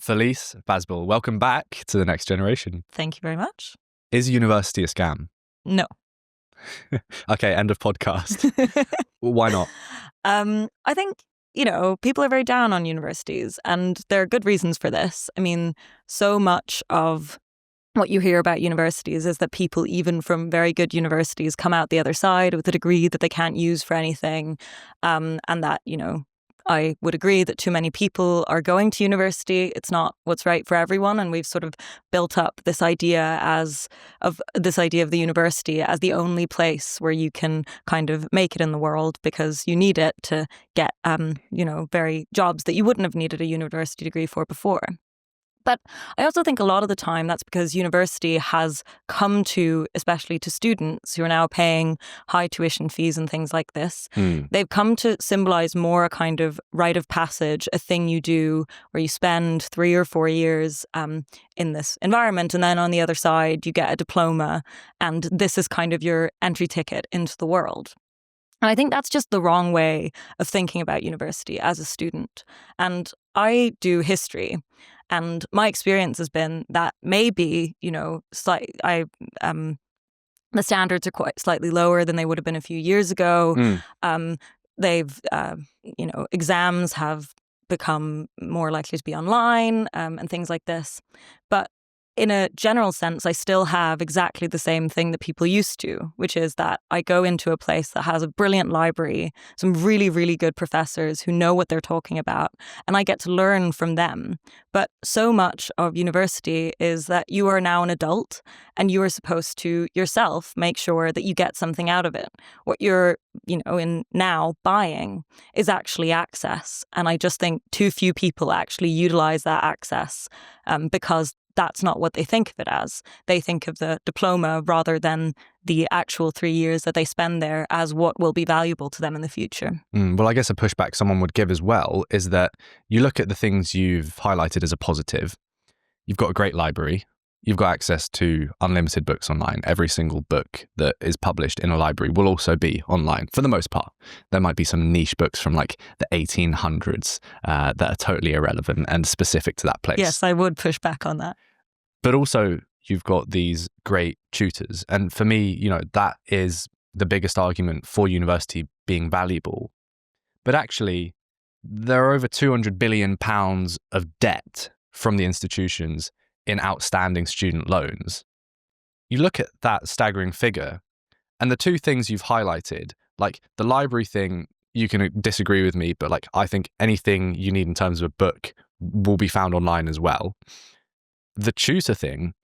Felice Basbøll, welcome back to The Next Generation. Thank you very much. Is university a scam? No. Okay, end of podcast. Why not? I think, people are very down on universities, and there are good reasons for this. I mean, so much of what you hear about universities is that people, even from very good universities, come out the other side with a degree that they can't use for anything, and that, I would agree that too many people are going to university. It's not what's right for everyone. And we've sort of built up this idea of the university as the only place where you can kind of make it in the world, because you need it to get, very jobs that you wouldn't have needed a university degree for before. But I also think a lot of the time that's because university has come to, especially to students who are now paying high tuition fees and things like this, they've come to symbolize more a kind of rite of passage, a thing you do where you spend 3 or 4 years in this environment, and then on the other side you get a diploma, and this is kind of your entry ticket into the world. And I think that's just the wrong way of thinking about university as a student. And I do history, and my experience has been that maybe, the standards are quite slightly lower than they would have been a few years ago. Exams have become more likely to be online and things like this. But in a general sense, I still have exactly the same thing that people used to, which is that I go into a place that has a brilliant library, some really, really good professors who know what they're talking about, and I get to learn from them. But so much of university is that you are now an adult and you are supposed to yourself make sure that you get something out of it. What you're, in now buying is actually access. And I just think too few people actually utilize that access because that's not what they think of it as. They think of the diploma rather than the actual 3 years that they spend there as what will be valuable to them in the future. Well, I guess a pushback someone would give as well is that you look at the things you've highlighted as a positive. You've got a great library. You've got access to unlimited books online. Every single book that is published in a library will also be online for the most part. There might be some niche books from like the 1800s that are totally irrelevant and specific to that place. Yes, I would push back on that. But also you've got these great tutors. And for me, that is the biggest argument for university being valuable. But actually, there are over £200 billion of debt from the institutions in outstanding student loans. You look at that staggering figure, and the two things you've highlighted, like the library thing, you can disagree with me, but like I think anything you need in terms of a book will be found online as well. The tutor thing,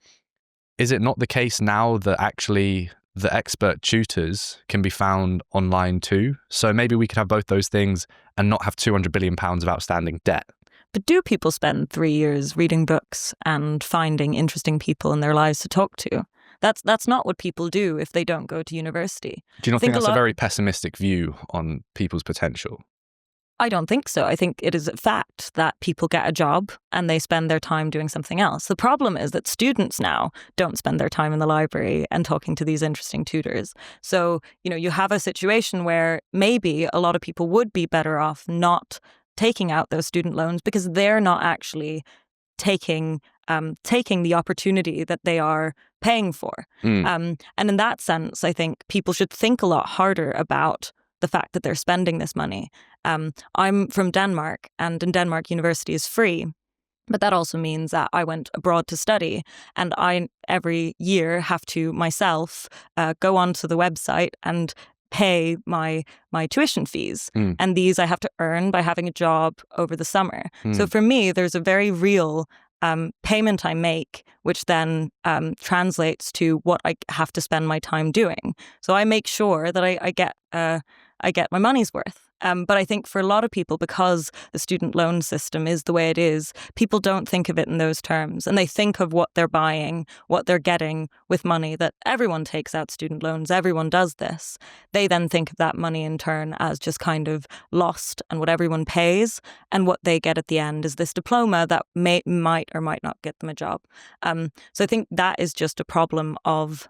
is it not the case now that actually the expert tutors can be found online too? So maybe we could have both those things and not have £200 billion of outstanding debt. But do people spend 3 years reading books and finding interesting people in their lives to talk to? That's not what people do if they don't go to university. Do you not think that's a very pessimistic view on people's potential? I don't think so. I think it is a fact that people get a job and they spend their time doing something else. The problem is that students now don't spend their time in the library and talking to these interesting tutors. So, you have a situation where maybe a lot of people would be better off not taking out those student loans because they're not actually taking the opportunity that they are paying for. And in that sense, I think people should think a lot harder about the fact that they're spending this money. I'm from Denmark, and in Denmark, university is free. But that also means that I went abroad to study, and I every year have to myself go onto the website and pay my tuition fees. And these I have to earn by having a job over the summer. So for me, there's a very real payment I make, which then translates to what I have to spend my time doing. So I make sure that I get my money's worth. But I think for a lot of people, because the student loan system is the way it is, people don't think of it in those terms. And they think of what they're buying, what they're getting with money, that everyone takes out student loans, everyone does this. They then think of that money in turn as just kind of lost and what everyone pays. And what they get at the end is this diploma that might or might not get them a job. So I think that is just a problem of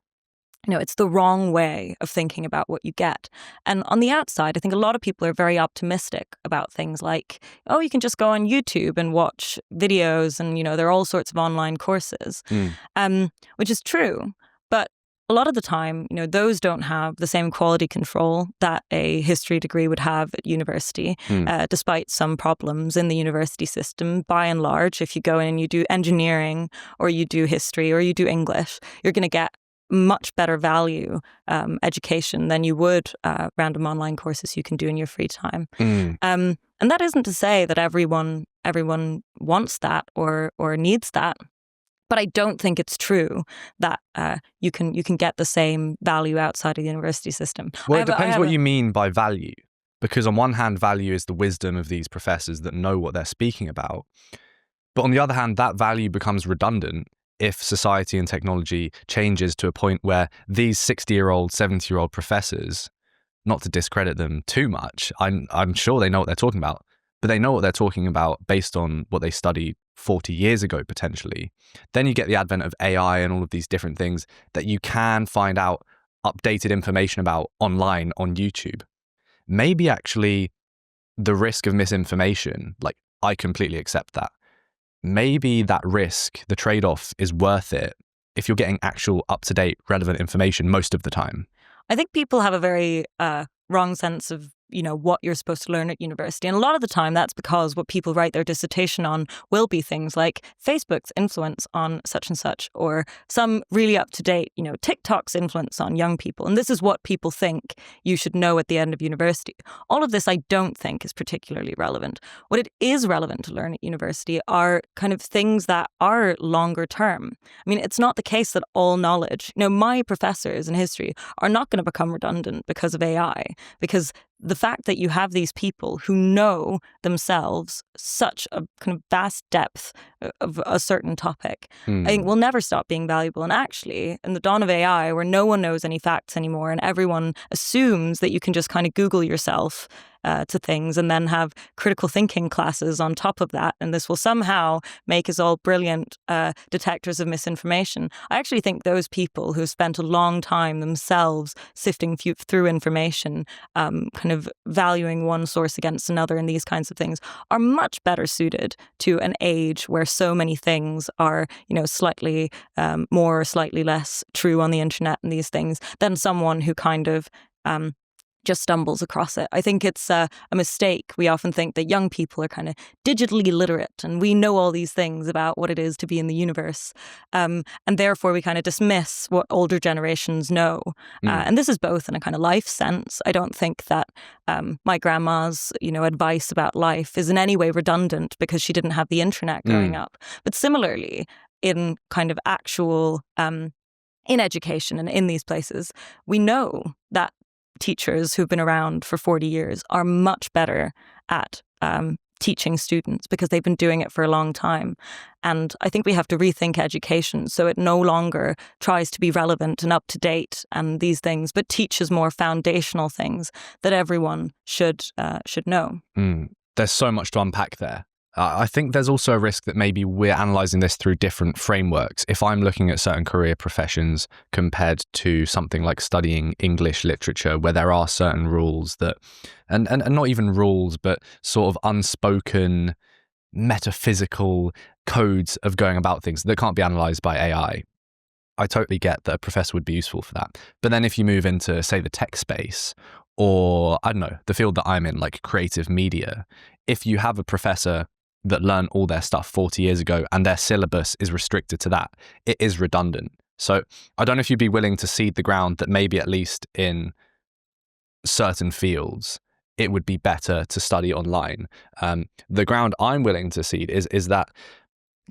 it's the wrong way of thinking about what you get. And on the outside, I think a lot of people are very optimistic about things like, oh, you can just go on YouTube and watch videos and, there are all sorts of online courses, which is true. But a lot of the time, those don't have the same quality control that a history degree would have at university, despite some problems in the university system. By and large, if you go in and you do engineering or you do history or you do English, you're going to get much better value education than you would random online courses you can do in your free time. And that isn't to say that everyone wants that or needs that. But I don't think it's true that you can get the same value outside of the university system. Well, it depends what you mean by value. Because on one hand, value is the wisdom of these professors that know what they're speaking about. But on the other hand, that value becomes redundant if society and technology changes to a point where these 60-year-old, 70-year-old professors, not to discredit them too much, I'm sure they know what they're talking about, but they know what they're talking about based on what they studied 40 years ago, potentially. Then you get the advent of AI and all of these different things that you can find out updated information about online on YouTube. Maybe actually the risk of misinformation, like I completely accept that. Maybe that risk, the trade-off is worth it if you're getting actual up-to-date relevant information most of the time. I think people have a very wrong sense of what you're supposed to learn at university. And a lot of the time that's because what people write their dissertation on will be things like Facebook's influence on such and such, or some really up-to-date, TikTok's influence on young people. And this is what people think you should know at the end of university. All of this I don't think is particularly relevant. What it is relevant to learn at university are kind of things that are longer term. I mean, it's not the case that all knowledge, my professors in history are not going to become redundant because of AI, because the fact that you have these people who know themselves such a kind of vast depth of a certain topic, I think will never stop being valuable. And actually, in the dawn of AI, where no one knows any facts anymore and everyone assumes that you can just kind of Google yourself to things and then have critical thinking classes on top of that, and this will somehow make us all brilliant detectors of misinformation. I actually think those people who have spent a long time themselves sifting through information, kind of valuing one source against another and these kinds of things, are much better suited to an age where so many things are, slightly more or slightly less true on the internet and these things than someone who kind of just stumbles across it. I think it's a mistake. We often think that young people are kind of digitally literate and we know all these things about what it is to be in the universe. And therefore we kind of dismiss what older generations know. And this is both in a kind of life sense. I don't think that my grandma's, advice about life is in any way redundant because she didn't have the internet growing up. But similarly, in kind of actual, in education and in these places, we know that teachers who've been around for 40 years are much better at teaching students because they've been doing it for a long time. And I think we have to rethink education so it no longer tries to be relevant and up to date and these things, but teaches more foundational things that everyone should know. There's so much to unpack there. I think there's also a risk that maybe we're analysing this through different frameworks. If I'm looking at certain career professions compared to something like studying English literature, where there are certain rules that, and not even rules, but sort of unspoken metaphysical codes of going about things that can't be analysed by AI. I totally get that a professor would be useful for that. But then if you move into, say, the tech space, or, I don't know, the field that I'm in, like creative media, if you have a professor that learned all their stuff 40 years ago and their syllabus is restricted to that, it is redundant. So I don't know if you'd be willing to cede the ground that maybe at least in certain fields, it would be better to study online. The ground I'm willing to cede is that.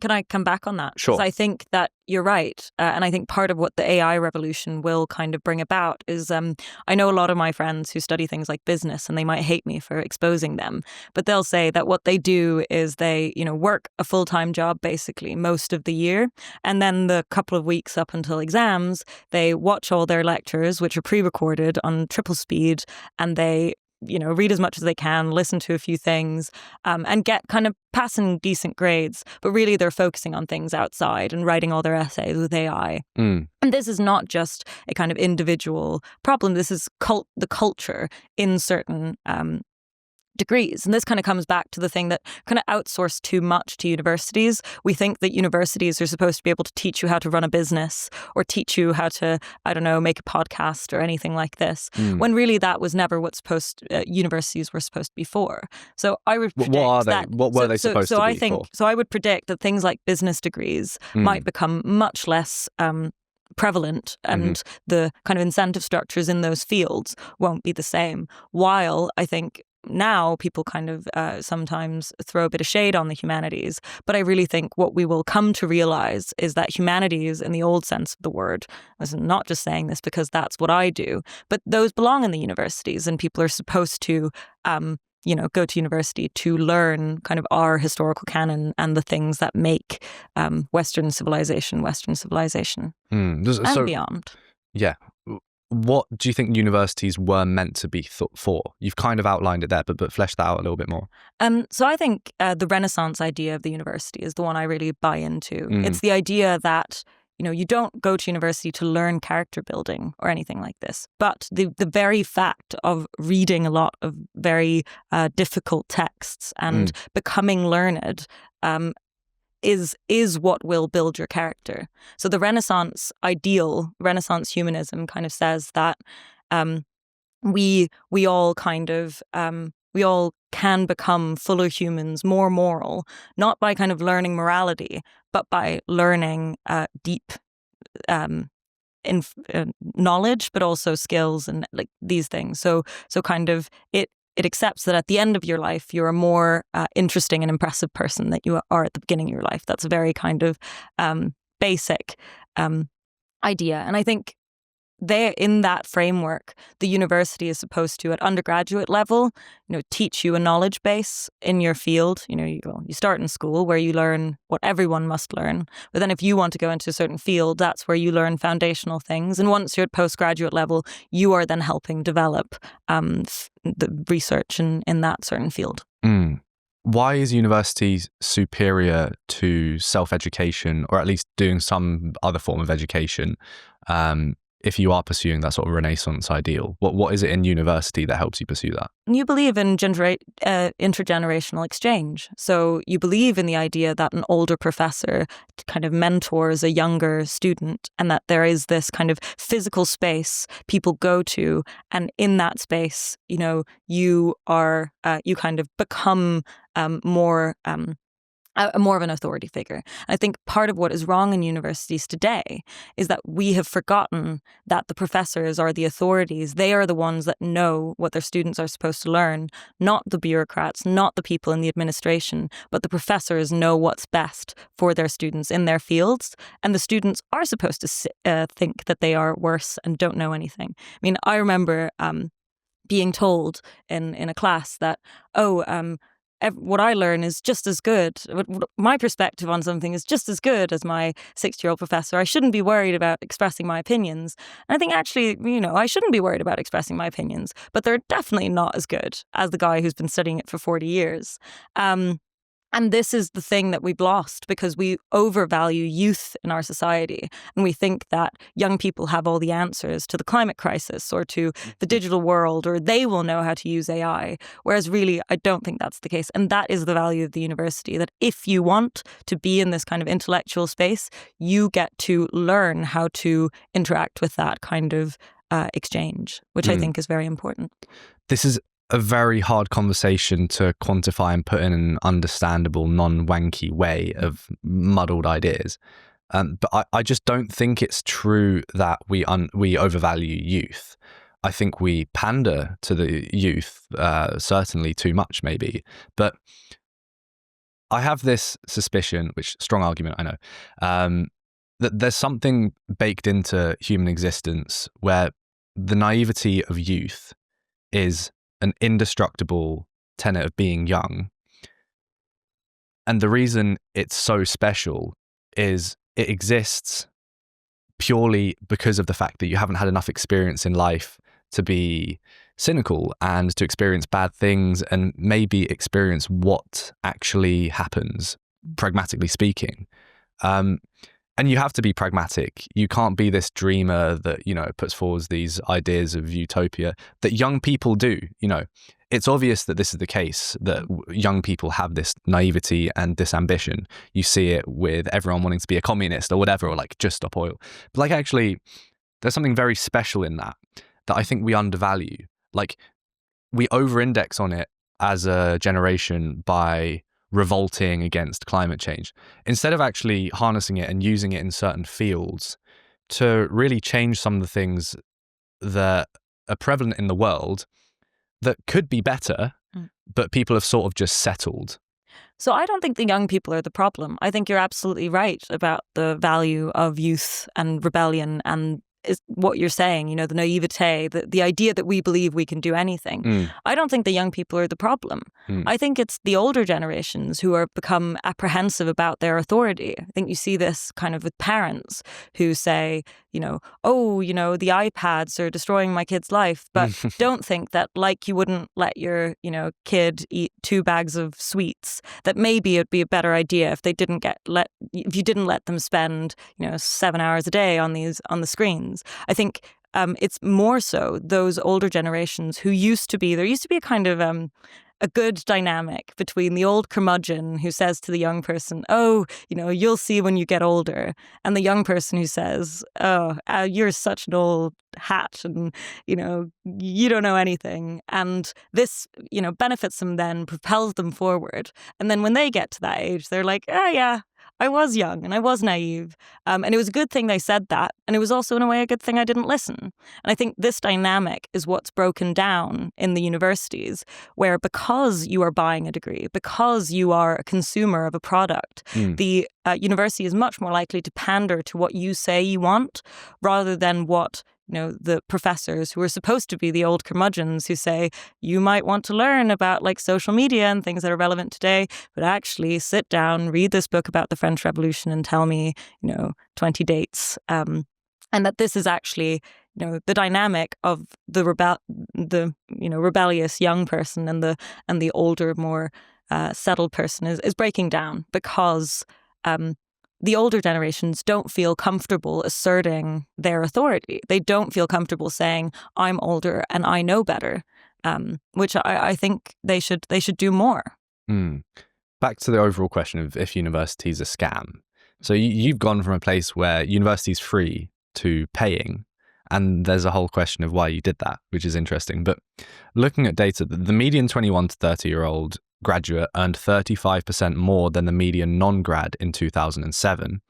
Can I come back on that? Sure. Because I think that you're right. And I think part of what the AI revolution will kind of bring about is I know a lot of my friends who study things like business, and they might hate me for exposing them, but they'll say that what they do is they, work a full-time job basically most of the year. And then the couple of weeks up until exams, they watch all their lectures, which are pre-recorded on triple speed, and they read as much as they can, listen to a few things, and get kind of passing decent grades. But really, they're focusing on things outside and writing all their essays with AI. And this is not just a kind of individual problem. This is the culture in certain degrees. And this kind of comes back to the thing that kind of outsource too much to universities. We think that universities are supposed to be able to teach you how to run a business or teach you how to, I don't know, make a podcast or anything like this, when really that was never what universities were supposed to be for. So I would predict what are they? that, what were they supposed to be for? So I would predict that things like business degrees might become much less prevalent, and the kind of incentive structures in those fields won't be the same. While I think now people kind of sometimes throw a bit of shade on the humanities, but I really think what we will come to realize is that humanities, in the old sense of the word, I'm not just saying this because that's what I do, but those belong in the universities, and people are supposed to go to university to learn kind of our historical canon and the things that make Western civilization and beyond. Yeah. What do you think universities were meant to be for? You've kind of outlined it there, but flesh that out a little bit more. So I think the Renaissance idea of the university is the one I really buy into. It's the idea that, you don't go to university to learn character building or anything like this, but the very fact of reading a lot of very difficult texts and becoming learned is what will build your character. So the Renaissance ideal, Renaissance humanism kind of says that we all can become fuller humans, more moral, not by kind of learning morality, but by learning deep knowledge, but also skills and like these things. So kind of it accepts that at the end of your life, you're a more interesting and impressive person than you are at the beginning of your life. That's a very kind of basic idea. And I think in that framework, the university is supposed to, at undergraduate level, teach you a knowledge base in your field. You start in school where you learn what everyone must learn. But then if you want to go into a certain field, that's where you learn foundational things. And once you're at postgraduate level, you are then helping develop the research in that certain field. Why is university superior to self-education, or at least doing some other form of education, if you are pursuing that sort of Renaissance ideal? What is it in university that helps you pursue that? You believe in intergenerational exchange. So you believe in the idea that an older professor kind of mentors a younger student, and that there is this kind of physical space people go to, and in that space, you kind of become more of an authority figure. I think part of what is wrong in universities today is that we have forgotten that the professors are the authorities. They are the ones that know what their students are supposed to learn, not the bureaucrats, not the people in the administration, but the professors know what's best for their students in their fields. And the students are supposed to think that they are worse and don't know anything. I mean, I remember being told in a class that, what I learn is just as good. My perspective on something is just as good as my 60-year-old professor. I shouldn't be worried about expressing my opinions. And I think actually, I shouldn't be worried about expressing my opinions, but they're definitely not as good as the guy who's been studying it for 40 years. And this is the thing that we've lost because we overvalue youth in our society. And we think that young people have all the answers to the climate crisis or to the digital world, or they will know how to use AI. Whereas really, I don't think that's the case. And that is the value of the university, that if you want to be in this kind of intellectual space, you get to learn how to interact with that kind of exchange, which I think is very important. This is a very hard conversation to quantify and put in an understandable, non-wanky way of muddled ideas. But I just don't think it's true that we overvalue youth. I think we pander to the youth, certainly too much maybe. But I have this suspicion, which strong argument, I know, that there's something baked into human existence where the naivety of youth is an indestructible tenet of being young. And the reason it's so special is it exists purely because of the fact that you haven't had enough experience in life to be cynical and to experience bad things and maybe experience what actually happens, pragmatically speaking. And you have to be pragmatic. You can't be this dreamer that, puts forward these ideas of utopia that young people do. It's obvious that this is the case, that young people have this naivety and this ambition. You see it with everyone wanting to be a communist or whatever, or like just stop oil. But like actually, there's something very special in that I think we undervalue. Like we over-index on it as a generation by revolting against climate change, instead of actually harnessing it and using it in certain fields to really change some of the things that are prevalent in the world that could be better, but people have sort of just settled. So I don't think the young people are the problem. I think you're absolutely right about the value of youth and rebellion and is what you're saying, the naivete, the idea that we believe we can do anything. I don't think the young people are the problem. I think it's the older generations who are become apprehensive about their authority. I think you see this kind of with parents who say, the iPads are destroying my kid's life, but don't think that like you wouldn't let your, kid eat 2 bags of sweets, that maybe it'd be a better idea if they if you didn't let them spend, 7 hours a day on the screens. I think it's more so those older generations who there used to be a kind of a good dynamic between the old curmudgeon who says to the young person, you'll see when you get older, and the young person who says, you're such an old hat and, you don't know anything. And this, benefits them then, propels them forward. And then when they get to that age, they're like, yeah, I was young and I was naive. And it was a good thing they said that. And it was also, in a way, a good thing I didn't listen. And I think this dynamic is what's broken down in the universities, where because you are buying a degree, because you are a consumer of a product, the university is much more likely to pander to what you say you want rather than what the professors who are supposed to be the old curmudgeons who say, you might want to learn about like social media and things that are relevant today, but actually sit down, read this book about the French Revolution and tell me, 20 dates. And that this is actually, the dynamic of the rebellious young person and the older, more settled person is breaking down because the older generations don't feel comfortable asserting their authority. They don't feel comfortable saying, I'm older and I know better, which I think they should do more. Back to the overall question of if university is a scam. So you've gone from a place where university is free to paying, and there's a whole question of why you did that, which is interesting. But looking at data, the median 21 to 30-year-old graduate earned 35% more than the median non-grad in 2007,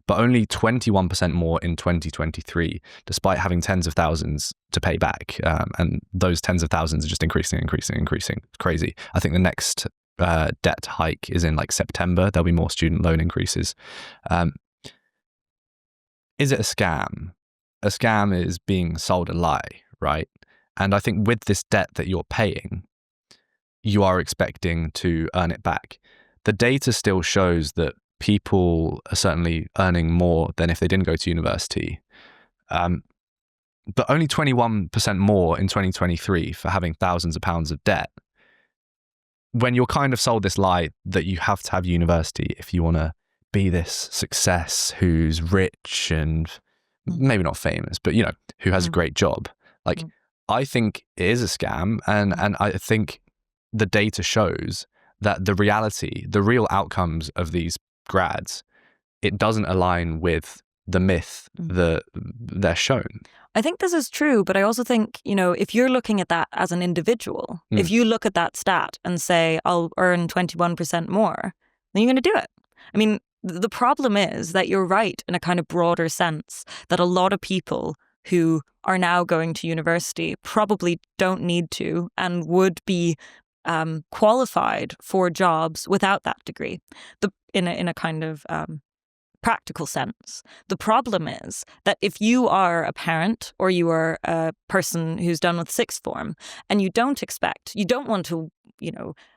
but only 21% more in 2023, despite having tens of thousands to pay back. And those tens of thousands are just increasing. Crazy. I think the next debt hike is in like September. There'll be more student loan increases. Is it a scam? A scam is being sold a lie, right? And I think with this debt that you're paying, you are expecting to earn it back. The data still shows that people are certainly earning more than if they didn't go to university. But only 21% more in 2023 for having thousands of pounds of debt. When you're kind of sold this lie that you have to have university if you want to be this success who's rich and maybe not famous, but, who has a great job. Like, I think it is a scam. And I think the data shows that the reality, the real outcomes of these grads, it doesn't align with the myth that they're shown. I think this is true, but I also think, if you're looking at that as an individual, if you look at that stat and say, I'll earn 21% more, then you're going to do it. I mean, the problem is that you're right in a kind of broader sense that a lot of people who are now going to university probably don't need to and would be qualified for jobs without that degree. In a kind of practical sense. The problem is that if you are a parent or you are a person who's done with sixth form and you don't want to,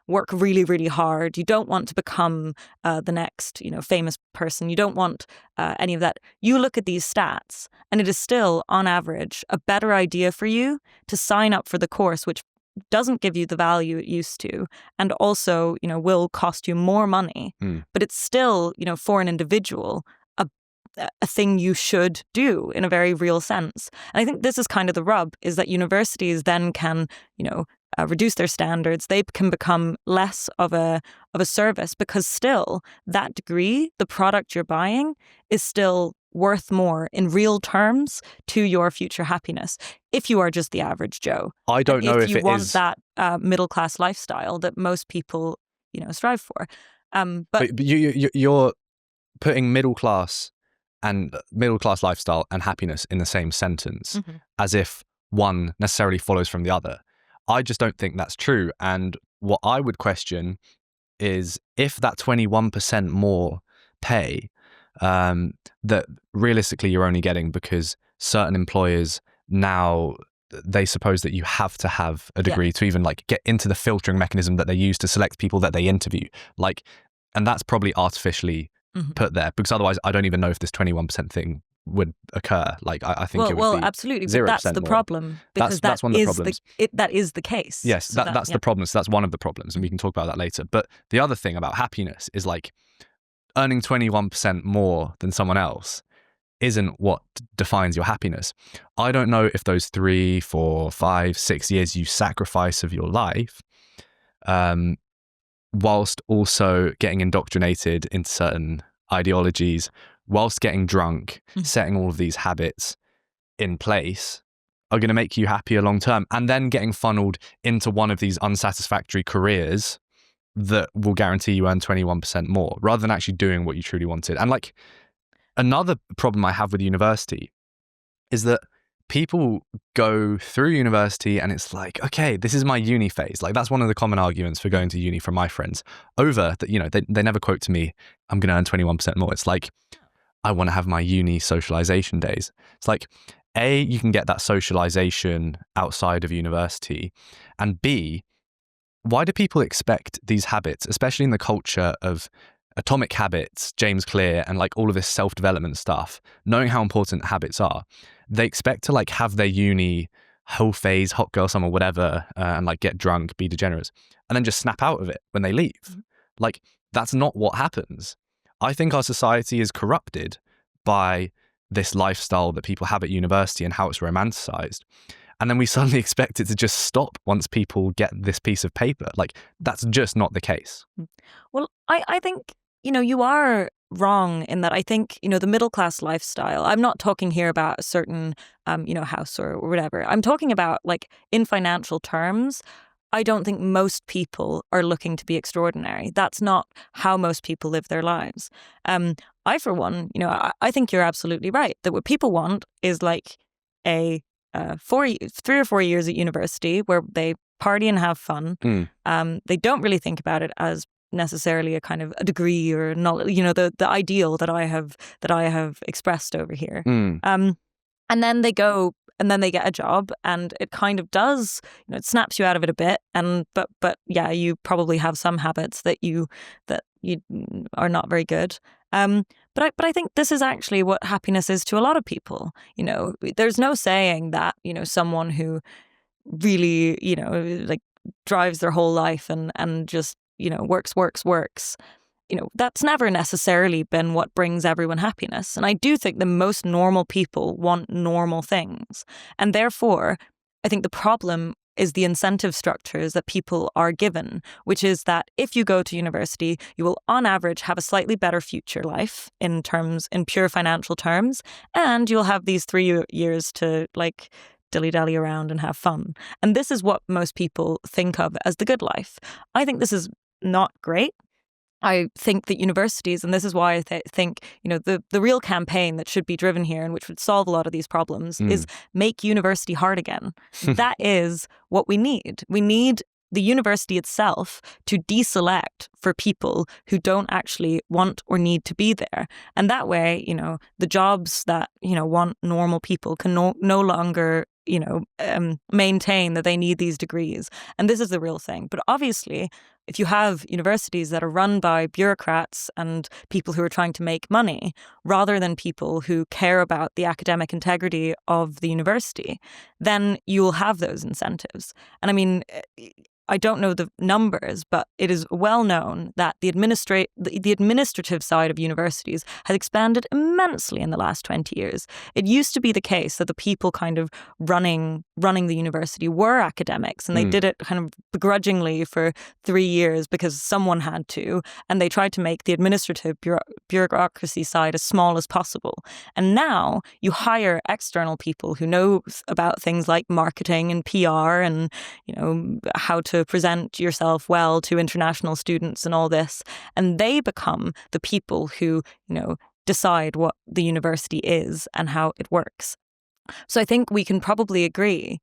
work really, really hard. You don't want to become the next, famous person. You don't want any of that. You look at these stats and it is still, on average, a better idea for you to sign up for the course, which doesn't give you the value it used to, and also, will cost you more money. But it's still, for an individual, a thing you should do in a very real sense. And I think this is kind of the rub, is that universities then can, reduce their standards. They can become less of a service, because still that degree, the product you're buying, is still worth more in real terms to your future happiness if you are just the average Joe. I don't know if you it want is that middle class lifestyle that most people, strive for. But you're putting middle class lifestyle and happiness in the same sentence, as if one necessarily follows from the other. I just don't think that's true. And what I would question is if that 21% more pay that realistically you're only getting because certain employers now, they suppose that you have to have a degree to even like get into the filtering mechanism that they use to select people that they interview. And that's probably artificially put there, because otherwise I don't even know if this 21% thing would occur. I think it would be absolutely, 0% but that's the more. problem, because that's one of the problems. That is the case. Yes, that's the problem. So that's one of the problems, and we can talk about that later. But the other thing about happiness is earning 21% more than someone else isn't what defines your happiness. I don't know if those 3, 4, 5, 6 years you sacrifice of your life, whilst also getting indoctrinated into certain ideologies, whilst getting drunk, setting all of these habits in place, are going to make you happier long term, and then getting funneled into one of these unsatisfactory careers that will guarantee you earn 21% more, rather than actually doing what you truly wanted. And another problem I have with university is that people go through university and it's okay, this is my uni phase. That's one of the common arguments for going to uni from my friends, over that, they never quote to me, I'm going to earn 21% more. It's I want to have my uni socialization days. It's A, you can get that socialization outside of university, and B, why do people expect these habits, especially in the culture of Atomic Habits, James Clear, and all of this self-development stuff, knowing how important habits are, they expect to have their uni whole phase, hot girl summer, whatever, and get drunk, be degenerates, and then just snap out of it when they leave. That's not what happens. I think our society is corrupted by this lifestyle that people have at university and how it's romanticized. And then we suddenly expect it to just stop once people get this piece of paper. That's just not the case. Well, I think, you are wrong in that. I think, the middle class lifestyle, I'm not talking here about a certain, house or whatever. I'm talking about in financial terms. I don't think most people are looking to be extraordinary. That's not how most people live their lives. I, for one, I think you're absolutely right that what people want is a 3 or 4 years at university where they party and have fun. They don't really think about it as necessarily a kind of a degree or knowledge, the ideal that I have expressed over here. And then they go. And then they get a job, and it kind of does, it snaps you out of it a bit. And but yeah, you probably have some habits that you are not very good. But I think this is actually what happiness is to a lot of people. There's no saying that someone who really drives their whole life and just works. That's never necessarily been what brings everyone happiness. And I do think the most normal people want normal things. And therefore, I think the problem is the incentive structures that people are given, which is that if you go to university, you will on average have a slightly better future life in pure financial terms, and you'll have these 3 years to dilly-dally around and have fun. And this is what most people think of as the good life. I think this is not great. I think that universities, and this is why I think, the real campaign that should be driven here and which would solve a lot of these problems is make university hard again. That is what we need. We need the university itself to deselect for people who don't actually want or need to be there. And that way, the jobs that, want normal people can no longer maintain that they need these degrees. And this is the real thing. But obviously, if you have universities that are run by bureaucrats and people who are trying to make money, rather than people who care about the academic integrity of the university, then you'll have those incentives. And I mean, I don't know the numbers, but it is well known that the administrative side of universities has expanded immensely in the last 20 years. It used to be the case that the people kind of running the university were academics, and they did it kind of begrudgingly for 3 years because someone had to, and they tried to make the administrative bureaucracy side as small as possible. And now you hire external people who know about things like marketing and PR and, how to present yourself well to international students and all this. And they become the people who, decide what the university is and how it works. So I think we can probably agree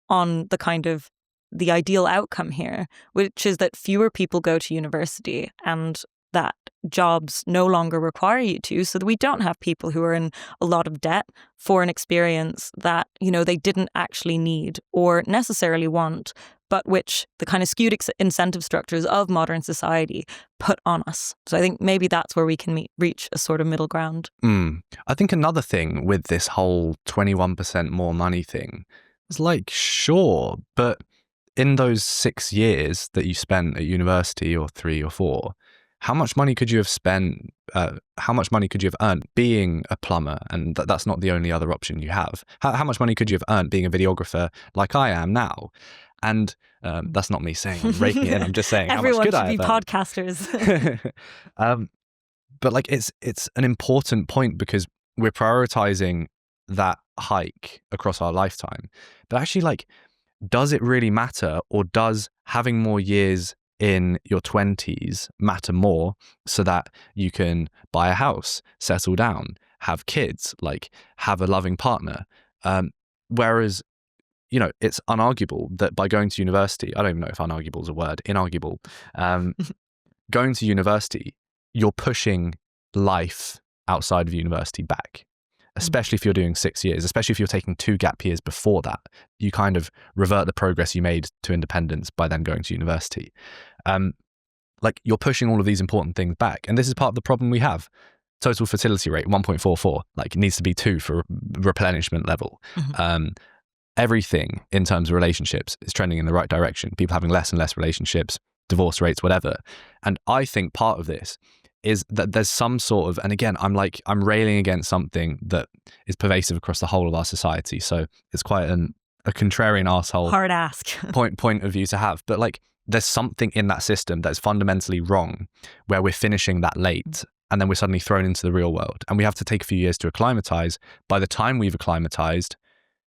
on the ideal outcome here, which is that fewer people go to university and that jobs no longer require you to, so that we don't have people who are in a lot of debt for an experience that, they didn't actually need or necessarily want, but which the kind of skewed incentive structures of modern society put on us. So I think maybe that's where we can reach a sort of middle ground. I think another thing with this whole 21% more money thing was sure, but in those 6 years that you spent at university, or 3 or 4, how much money could you have spent, how much money could you have earned being a plumber? And that's not the only other option you have. How much money could you have earned being a videographer like I am now? And that's not me saying I'm raking it in. I'm just saying how much could I have Everyone should be podcasters. But it's an important point because we're prioritizing that hike across our lifetime. But actually, does it really matter, or does having more years in your 20s matter more so that you can buy a house, settle down, have kids, have a loving partner? Whereas, it's unarguable that by going to university, I don't even know if unarguable is a word, inarguable, going to university, you're pushing life outside of university back, especially if you're doing 6 years, especially if you're taking 2 gap years before that. You kind of revert the progress you made to independence by then going to university. You're pushing all of these important things back. And this is part of the problem we have. Total fertility rate, 1.44, it needs to be 2 for replenishment level. Everything in terms of relationships is trending in the right direction. People having less and less relationships, divorce rates, whatever. And I think part of this is that there's some sort of, and again, I'm railing against something that is pervasive across the whole of our society. So it's quite a contrarian arsehole hard ask point of view to have. But there's something in that system that's fundamentally wrong, where we're finishing that late and then we're suddenly thrown into the real world and we have to take a few years to acclimatize. By the time we've acclimatized,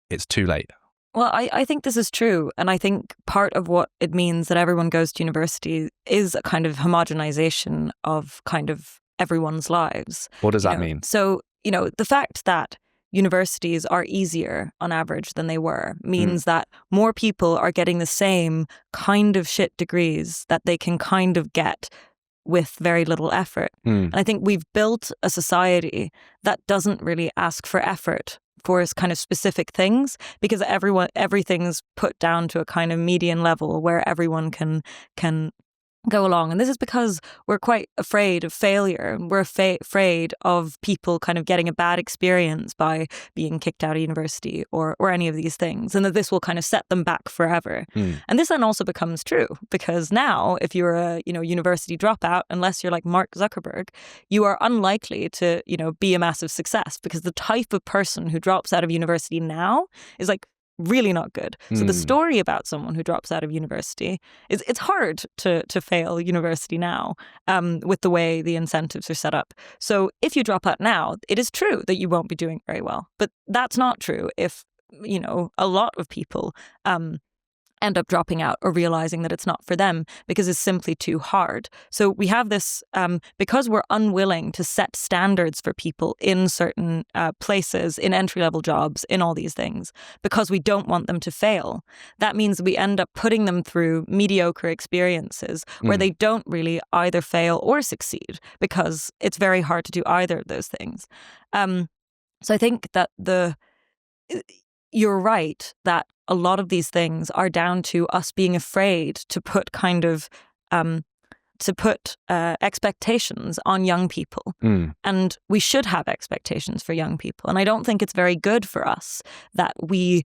it's too late. Well, I think this is true. And I think part of what it means that everyone goes to university is a kind of homogenization of kind of everyone's lives. What does that mean? So, the fact that universities are easier on average than they were means that more people are getting the same kind of shit degrees that they can kind of get with very little effort. And I think we've built a society that doesn't really ask for effort for kind of specific things, because everything's put down to a kind of median level where everyone can go along. And this is because we're quite afraid of failure. We're afraid of people kind of getting a bad experience by being kicked out of university or any of these things, and that this will kind of set them back forever. And this then also becomes true because now if you're a university dropout, unless you're like Mark Zuckerberg, you are unlikely to be a massive success, because the type of person who drops out of university now is really not good. So the story about someone who drops out of university is it's hard to fail university now with the way the incentives are set up. So if you drop out now, it is true that you won't be doing very well. But that's not true if, a lot of people end up dropping out or realizing that it's not for them because it's simply too hard. So we have this, because we're unwilling to set standards for people in certain places, in entry-level jobs, in all these things, because we don't want them to fail. That means we end up putting them through mediocre experiences where they don't really either fail or succeed because it's very hard to do either of those things. So I think that you're right that a lot of these things are down to us being afraid to put expectations on young people. And we should have expectations for young people. And I don't think it's very good for us that we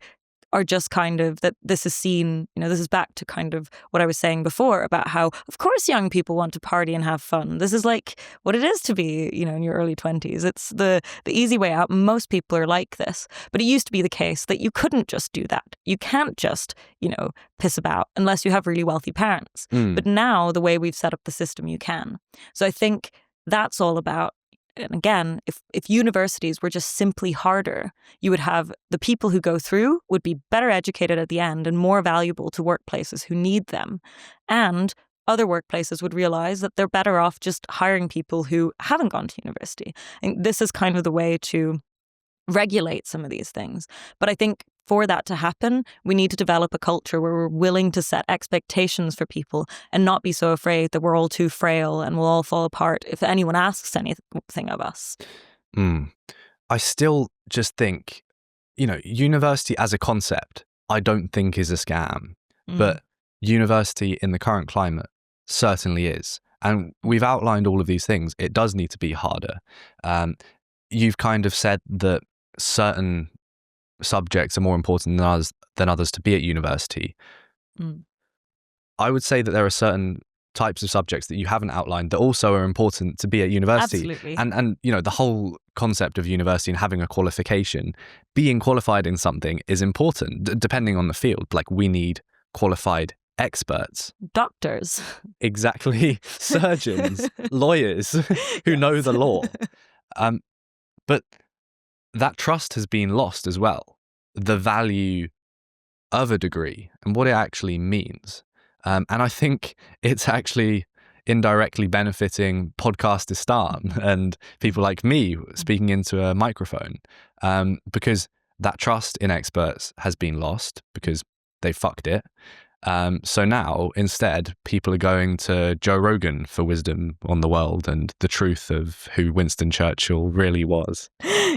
are just that this is seen, this is back to kind of what I was saying before about how, of course, young people want to party and have fun. This is like what it is to be, in your early 20s. It's the easy way out. Most people are like this. But it used to be the case that you couldn't just do that. You can't just, piss about unless you have really wealthy parents. But now the way we've set up the system, you can. So I think that's all about. And again, if universities were just simply harder, you would have the people who go through would be better educated at the end and more valuable to workplaces who need them. And other workplaces would realize that they're better off just hiring people who haven't gone to university. And this is kind of the way to regulate some of these things. But I think for that to happen, we need to develop a culture where we're willing to set expectations for people and not be so afraid that we're all too frail and we'll all fall apart if anyone asks anything of us. I still just think, university as a concept, I don't think is a scam. But university in the current climate certainly is. And we've outlined all of these things. It does need to be harder. You've kind of said that certain subjects are more important than others to be at university. I would say that there are certain types of subjects that you haven't outlined that also are important to be at university. Absolutely. And the whole concept of university and having a qualification, being qualified in something is important, depending on the field. Like, we need qualified experts. Doctors. Exactly. Surgeons, lawyers who know the law. But that trust has been lost as well. The value of a degree and what it actually means. And I think it's actually indirectly benefiting Podcastistan and people like me speaking into a microphone, because that trust in experts has been lost because they fucked it. So now, instead, people are going to Joe Rogan for wisdom on the world and the truth of who Winston Churchill really was.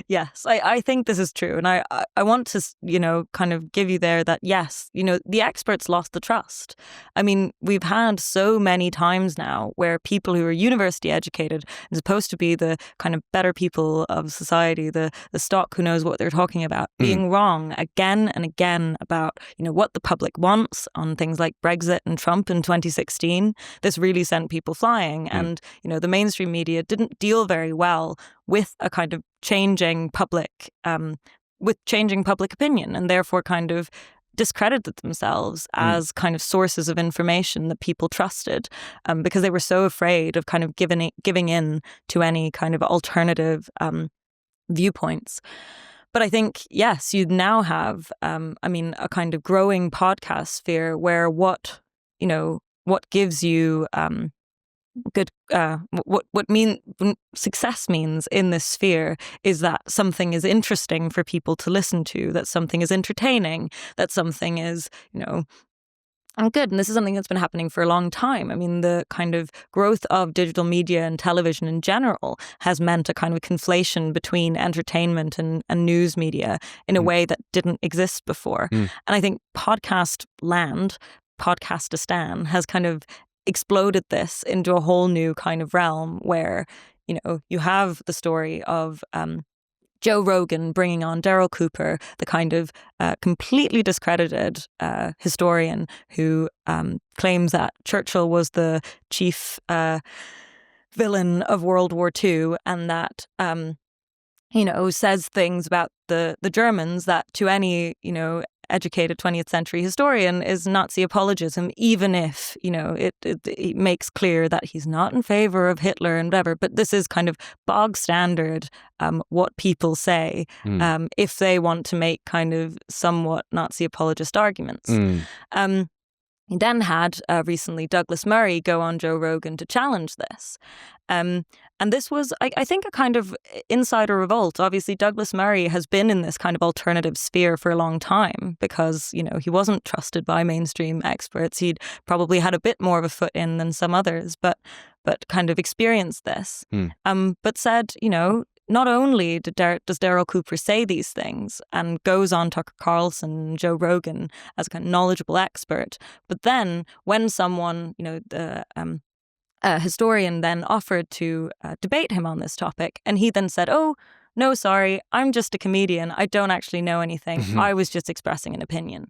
Yes, I think this is true. And I want to, kind of give you there that, yes, the experts lost the trust. I mean, we've had so many times now where people who are university educated and supposed to be the kind of better people of society, the stock who knows what they're talking about, being wrong again and again about, what the public wants on things like Brexit and Trump in 2016. This really sent people flying. And, the mainstream media didn't deal very well with a kind of changing public opinion, and therefore kind of discredited themselves as kind of sources of information that people trusted, because they were so afraid of kind of giving in to any kind of alternative viewpoints. But I think, yes, you now have, a kind of growing podcast sphere where what gives you success means in this sphere is that something is interesting for people to listen to, that something is entertaining, that something is, good. And this is something that's been happening for a long time. I mean, the kind of growth of digital media and television in general has meant a kind of conflation between entertainment and news media in a way that didn't exist before. And I think podcast land, Podcastistan, has kind of exploded this into a whole new kind of realm where, you have the story of Joe Rogan bringing on Darryl Cooper, the kind of completely discredited historian who claims that Churchill was the chief villain of World War II, and that says things about the Germans that to any educated 20th century historian is Nazi apologism, even if, it makes clear that he's not in favor of Hitler and whatever. But this is kind of bog standard what people say if they want to make kind of somewhat Nazi apologist arguments. He then had recently Douglas Murray go on Joe Rogan to challenge this. And this was, I think, a kind of insider revolt. Obviously, Douglas Murray has been in this kind of alternative sphere for a long time because, he wasn't trusted by mainstream experts. He'd probably had a bit more of a foot in than some others, but kind of experienced this. But said, not only does Darryl Cooper say these things and goes on Tucker Carlson, Joe Rogan as a kind of knowledgeable expert, but then when someone, a historian then offered to debate him on this topic, and he then said, "Oh, no, sorry, I'm just a comedian. I don't actually know anything. I was just expressing an opinion."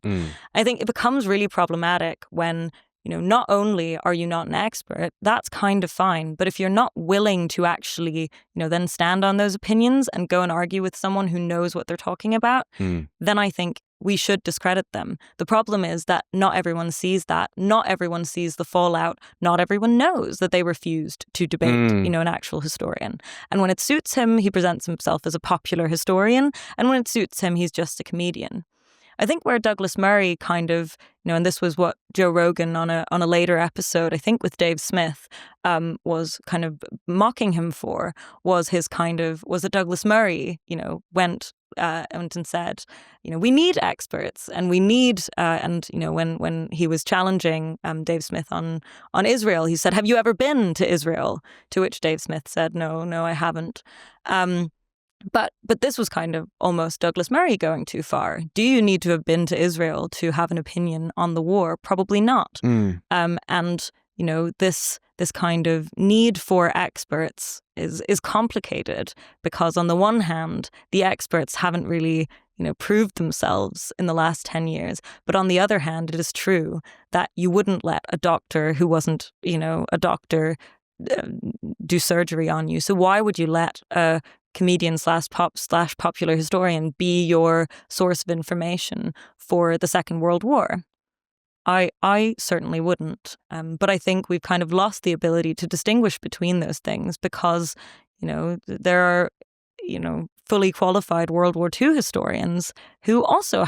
I think it becomes really problematic when not only are you not an expert, that's kind of fine. But if you're not willing to actually, then stand on those opinions and go and argue with someone who knows what they're talking about, then I think we should discredit them. The problem is that not everyone sees that. Not everyone sees the fallout. Not everyone knows that they refused to debate, an actual historian. And when it suits him, he presents himself as a popular historian. And when it suits him, he's just a comedian. I think where Douglas Murray kind of, and this was what Joe Rogan on a later episode, I think with Dave Smith, was kind of mocking him for, was that Douglas Murray, went and said, we need experts and we need, when he was challenging Dave Smith on Israel, he said, "Have you ever been to Israel?" To which Dave Smith said, no, I haven't. But this was kind of almost Douglas Murray going too far. Do you need to have been to Israel to have an opinion on the war? Probably not. And this kind of need for experts is complicated because on the one hand, the experts haven't really proved themselves in the last 10 years. But on the other hand, it is true that you wouldn't let a doctor who wasn't a doctor do surgery on you. So why would you let a comedian / popular historian be your source of information for the Second World War? I certainly wouldn't. But I think we've kind of lost the ability to distinguish between those things because, there are, fully qualified World War II historians who also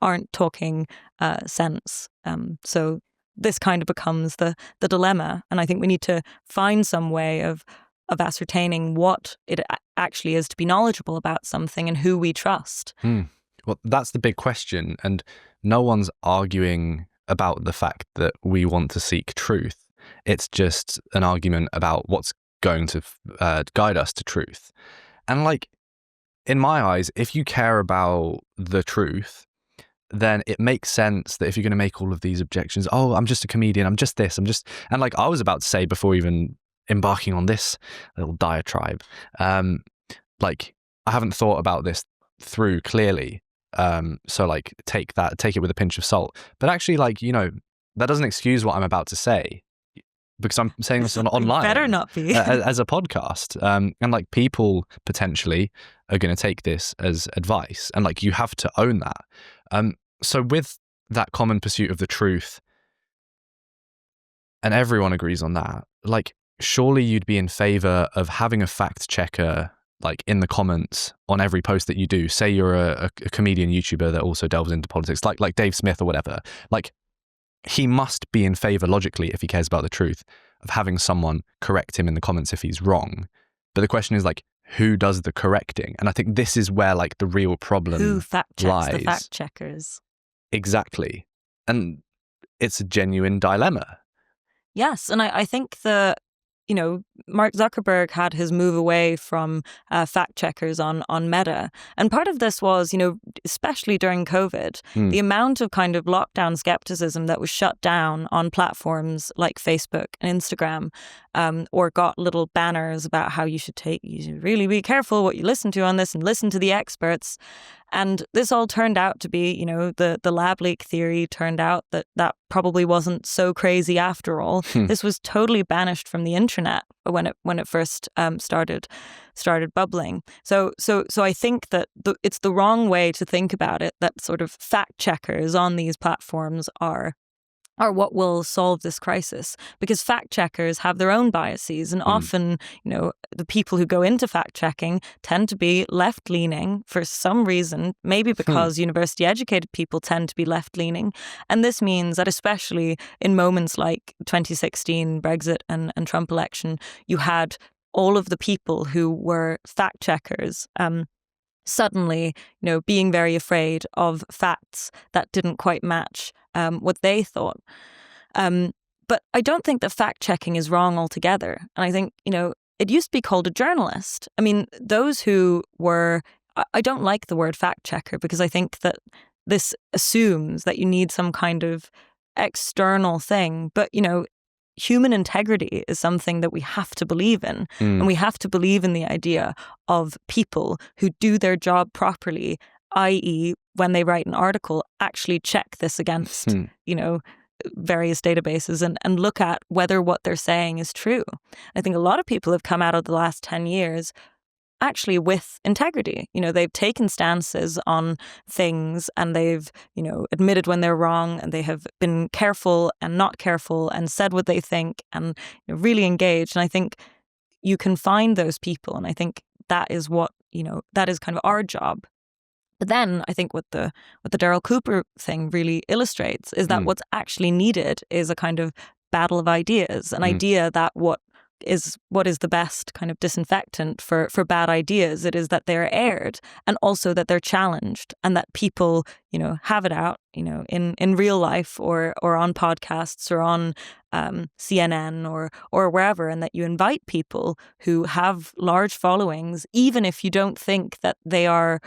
aren't talking sense. So this kind of becomes the dilemma. And I think we need to find some way of ascertaining what it actually is to be knowledgeable about something and who we trust. Well, that's the big question. And no one's arguing about the fact that we want to seek truth. It's just an argument about what's going to guide us to truth. And in my eyes, if you care about the truth, then it makes sense that if you're going to make all of these objections, oh, I'm just a comedian, I'm just this, and I was about to say before even embarking on this little diatribe, I haven't thought about this through clearly. So take it with a pinch of salt. But actually, that doesn't excuse what I'm about to say because I'm saying this online. Better not be. As a podcast. And people potentially are going to take this as advice. And you have to own that. So with that common pursuit of the truth, and everyone agrees on that, surely you'd be in favor of having a fact checker in the comments on every post that you do. Say you're a comedian YouTuber that also delves into politics, like Dave Smith or whatever. He must be in favor logically, if he cares about the truth, of having someone correct him in the comments if he's wrong. But the question is who does the correcting? And I think this is where the real problem who fact checks lies. The fact checkers. Exactly. And it's a genuine dilemma. Yes, and I think Mark Zuckerberg had his move away from fact checkers on Meta. And part of this was, especially during COVID, the amount of kind of lockdown skepticism that was shut down on platforms like Facebook and Instagram or got little banners about how you should really be careful what you listen to on this and listen to the experts. And this all turned out to be, the lab leak theory turned out that probably wasn't so crazy after all. This was totally banished from the internet when it first started bubbling. So I think that it's the wrong way to think about it, that sort of fact checkers on these platforms are what will solve this crisis, because fact checkers have their own biases, and often, the people who go into fact checking tend to be left leaning for some reason, maybe because university educated people tend to be left leaning. And this means that especially in moments like 2016 Brexit and Trump election, you had all of the people who were fact checkers suddenly, being very afraid of facts that didn't quite match what they thought. But I don't think that fact-checking is wrong altogether. And I think, it used to be called a journalist. I mean, those who were... I don't like the word fact-checker because I think that this assumes that you need some kind of external thing. But, human integrity is something that we have to believe in. And we have to believe in the idea of people who do their job properly, i.e., when they write an article, actually check this against, various databases and look at whether what they're saying is true. I think a lot of people have come out of the last 10 years actually with integrity. They've taken stances on things and they've, admitted when they're wrong, and they have been careful and not careful and said what they think and really engaged. And I think you can find those people. And I think that is what, that is kind of our job. But then I think what the Darryl Cooper thing really illustrates is that what's actually needed is a kind of battle of ideas, an idea that what is the best kind of disinfectant for bad ideas. It is that they're aired, and also that they're challenged, and that people, have it out, in real life or on podcasts or on CNN or wherever, and that you invite people who have large followings, even if you don't think that they are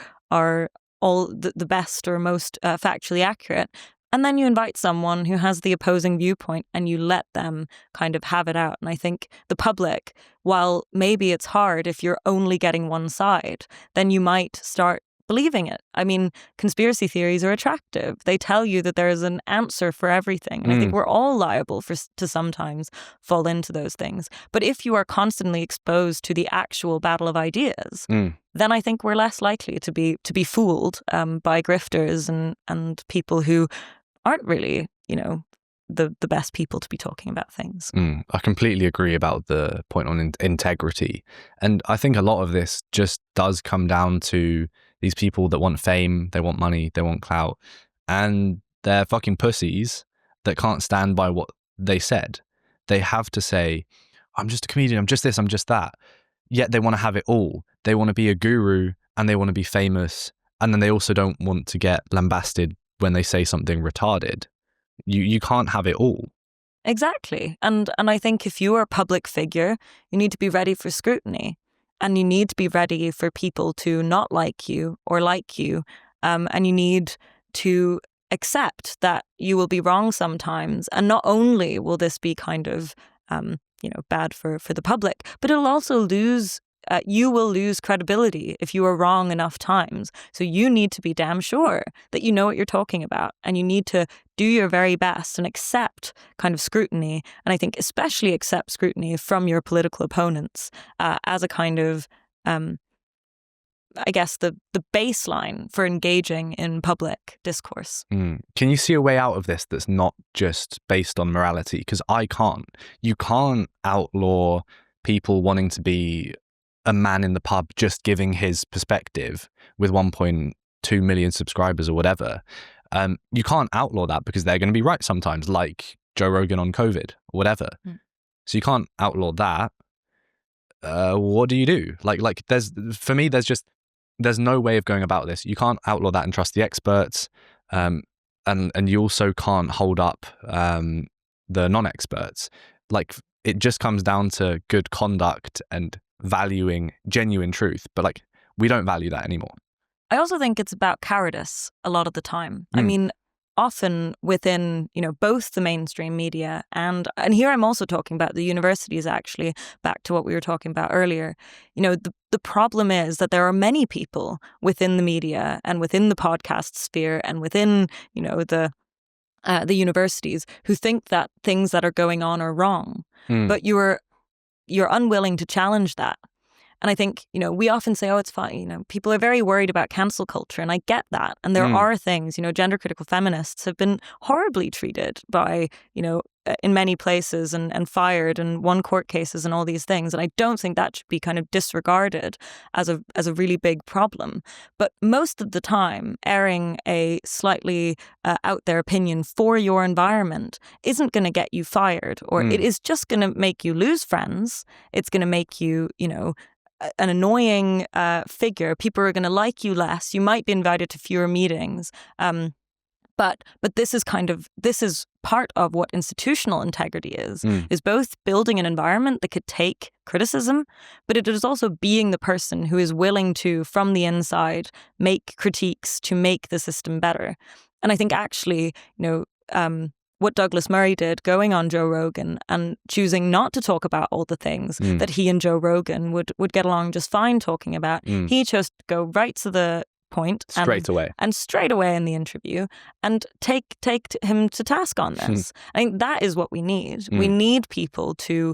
all the best or most factually accurate. And then you invite someone who has the opposing viewpoint and you let them kind of have it out. And I think the public, while maybe it's hard if you're only getting one side, then you might start believing it. I mean, conspiracy theories are attractive. They tell you that there is an answer for everything. And I think we're all liable to sometimes fall into those things. But if you are constantly exposed to the actual battle of ideas, then I think we're less likely to be fooled by grifters and people who aren't really, the best people to be talking about things. I completely agree about the point on integrity. And I think a lot of this just does come down to these people that want fame, they want money, they want clout, and they're fucking pussies that can't stand by what they said. They have to say, I'm just a comedian, I'm just this, I'm just that. Yet they want to have it all. They want to be a guru and they want to be famous. And then they also don't want to get lambasted when they say something retarded. You can't have it all. Exactly. And I think if you are a public figure, you need to be ready for scrutiny. And you need to be ready for people to not like you or like you. And you need to accept that you will be wrong sometimes. And not only will this be kind of, bad for the public, but it'll also you will lose credibility if you are wrong enough times. So you need to be damn sure that you know what you're talking about, and you need to do your very best and accept kind of scrutiny. And I think especially accept scrutiny from your political opponents as a kind of, I guess, the baseline for engaging in public discourse. Can you see a way out of this that's not just based on morality? Because I can't. You can't outlaw people wanting to be a man in the pub just giving his perspective with 1.2 million subscribers or whatever. You can't outlaw that because they're going to be right sometimes, like Joe Rogan on COVID or whatever. So you can't outlaw that. What do you do? Like for me, there's no way of going about this. You can't outlaw that and trust the experts. And you also can't hold up the non-experts. Like, it just comes down to good conduct and valuing genuine truth. But like, we don't value that anymore. I also think it's about cowardice a lot of the time. I mean, often within, both the mainstream media and here I'm also talking about the universities, actually, back to what we were talking about earlier. The problem is that there are many people within the media and within the podcast sphere and within, the universities who think that things that are going on are wrong, but you're unwilling to challenge that. And I think, we often say, oh, it's fine. People are very worried about cancel culture. And I get that. And there are things, gender critical feminists have been horribly treated by, in many places and fired and won court cases and all these things. And I don't think that should be kind of disregarded as a really big problem. But most of the time, airing a slightly out there opinion for your environment isn't going to get you fired, or it is just going to make you lose friends. It's going to make you, an annoying figure. People are going to like you less. You might be invited to fewer meetings. But this is part of what institutional integrity is both building an environment that could take criticism, but it is also being the person who is willing to, from the inside, make critiques to make the system better. And I think actually, what Douglas Murray did, going on Joe Rogan and choosing not to talk about all the things that he and Joe Rogan would get along just fine talking about. He chose to go right to the point straight away in the interview and take him to task on this. I think that is what we need. We need people to,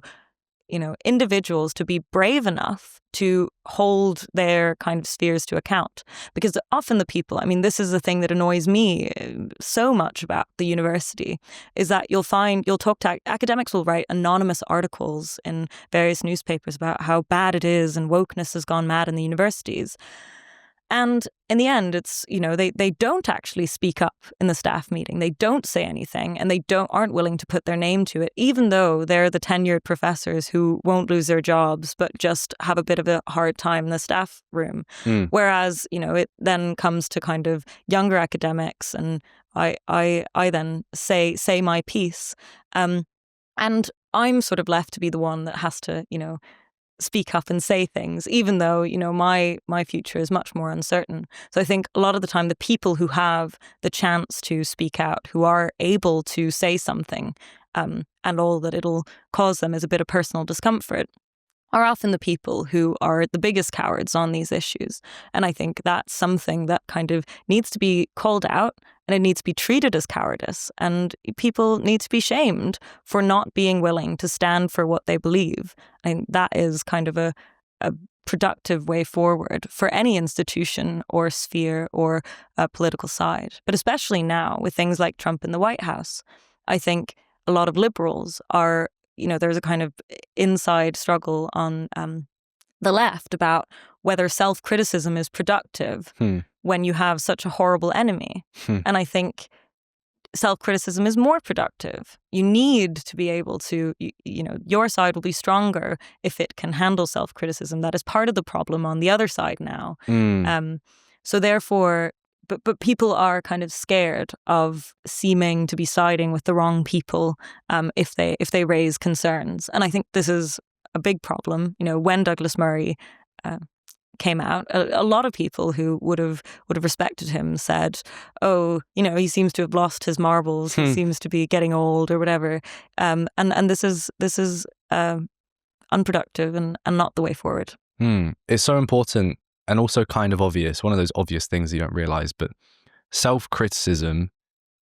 individuals to be brave enough to hold their kind of spheres to account. Because often the people, this is the thing that annoys me so much about the university, is that you'll talk to academics will write anonymous articles in various newspapers about how bad it is and wokeness has gone mad in the universities. And in the end, it's, they don't actually speak up in the staff meeting. They don't say anything, and they aren't willing to put their name to it, even though they're the tenured professors who won't lose their jobs, but just have a bit of a hard time in the staff room. Whereas, it then comes to kind of younger academics, and I then say my piece. And I'm sort of left to be the one that has to, speak up and say things, even though, my future is much more uncertain. So I think a lot of the time the people who have the chance to speak out, who are able to say something, and all that it'll cause them is a bit of personal discomfort, are often the people who are the biggest cowards on these issues. And I think that's something that kind of needs to be called out, and it needs to be treated as cowardice. And people need to be shamed for not being willing to stand for what they believe. And that is kind of a productive way forward for any institution or sphere or a political side. But especially now with things like Trump in the White House, I think a lot of liberals are, there's a kind of inside struggle on the left about whether self-criticism is productive when you have such a horrible enemy. And I think self-criticism is more productive. You need to be able to, your side will be stronger if it can handle self-criticism. That is part of the problem on the other side now. So therefore, but people are kind of scared of seeming to be siding with the wrong people if they raise concerns. And I think this is a big problem. When Douglas Murray came out, a lot of people who would have respected him said, "Oh, he seems to have lost his marbles. He seems to be getting old, or whatever." And this is unproductive and not the way forward. It's so important. And also kind of obvious, one of those obvious things you don't realize, but self-criticism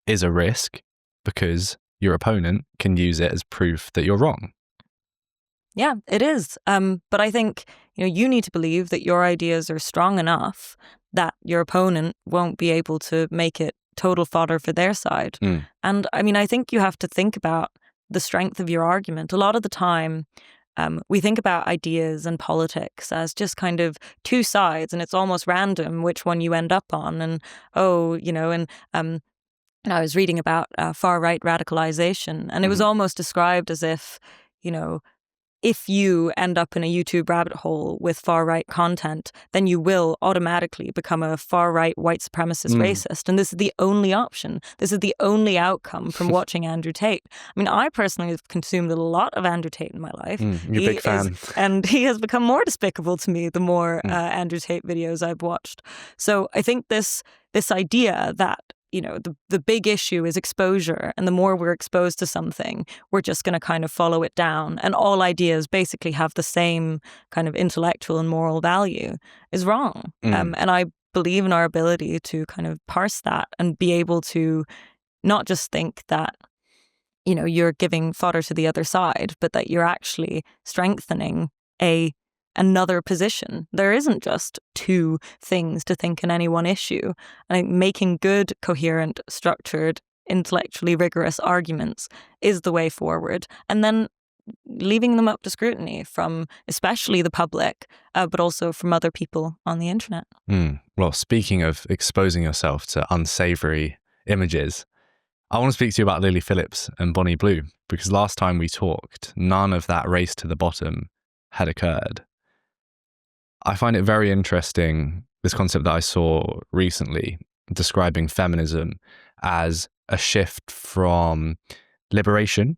is a risk because your opponent can use it as proof that you're wrong. Yeah, it is. But I think, you need to believe that your ideas are strong enough that your opponent won't be able to make it total fodder for their side. And I think you have to think about the strength of your argument. A lot of the time, we think about ideas and politics as just kind of two sides, and it's almost random which one you end up on. And I was reading about far-right radicalization, and it was almost described as if, if you end up in a YouTube rabbit hole with far-right content, then you will automatically become a far-right white supremacist racist. And this is the only option. This is the only outcome from watching Andrew Tate. I personally have consumed a lot of Andrew Tate in my life. You're a big fan. And he has become more despicable to me the more Andrew Tate videos I've watched. So I think this idea that the big issue is exposure. And the more we're exposed to something, we're just going to kind of follow it down. And all ideas basically have the same kind of intellectual and moral value is wrong. And I believe in our ability to kind of parse that and be able to not just think that, you're giving fodder to the other side, but that you're actually strengthening another position. There isn't just two things to think in any one issue. I think making good, coherent, structured, intellectually rigorous arguments is the way forward. And then leaving them up to scrutiny from especially the public, but also from other people on the internet. Well, speaking of exposing yourself to unsavory images, I want to speak to you about Lily Phillips and Bonnie Blue, because last time we talked, none of that race to the bottom had occurred. I find it very interesting, this concept that I saw recently, describing feminism as a shift from liberation,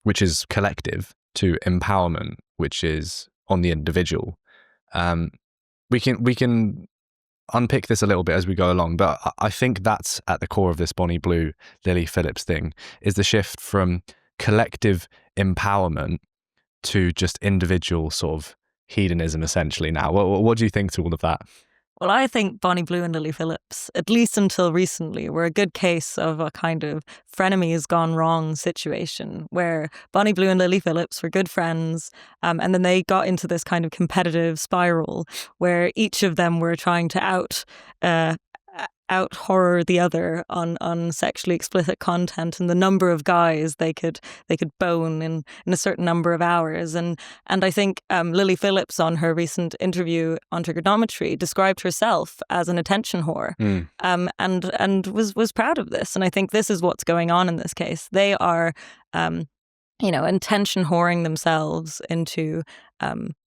which is collective, to empowerment, which is on the individual. We can unpick this a little bit as we go along, but I think that's at the core of this Bonnie Blue, Lily Phillips thing, is the shift from collective empowerment to just individual sort of hedonism, essentially now. What do you think to all of that? Well, I think Bonnie Blue and Lily Phillips, at least until recently, were a good case of a kind of frenemies gone wrong situation where Bonnie Blue and Lily Phillips were good friends, and then they got into this kind of competitive spiral where each of them were trying to out horror the other on sexually explicit content and the number of guys they could bone in a certain number of hours. And I think Lily Phillips, on her recent interview on Trigonometry, described herself as an attention whore, and was proud of this. And I think this is what's going on in this case. They are attention whoring themselves into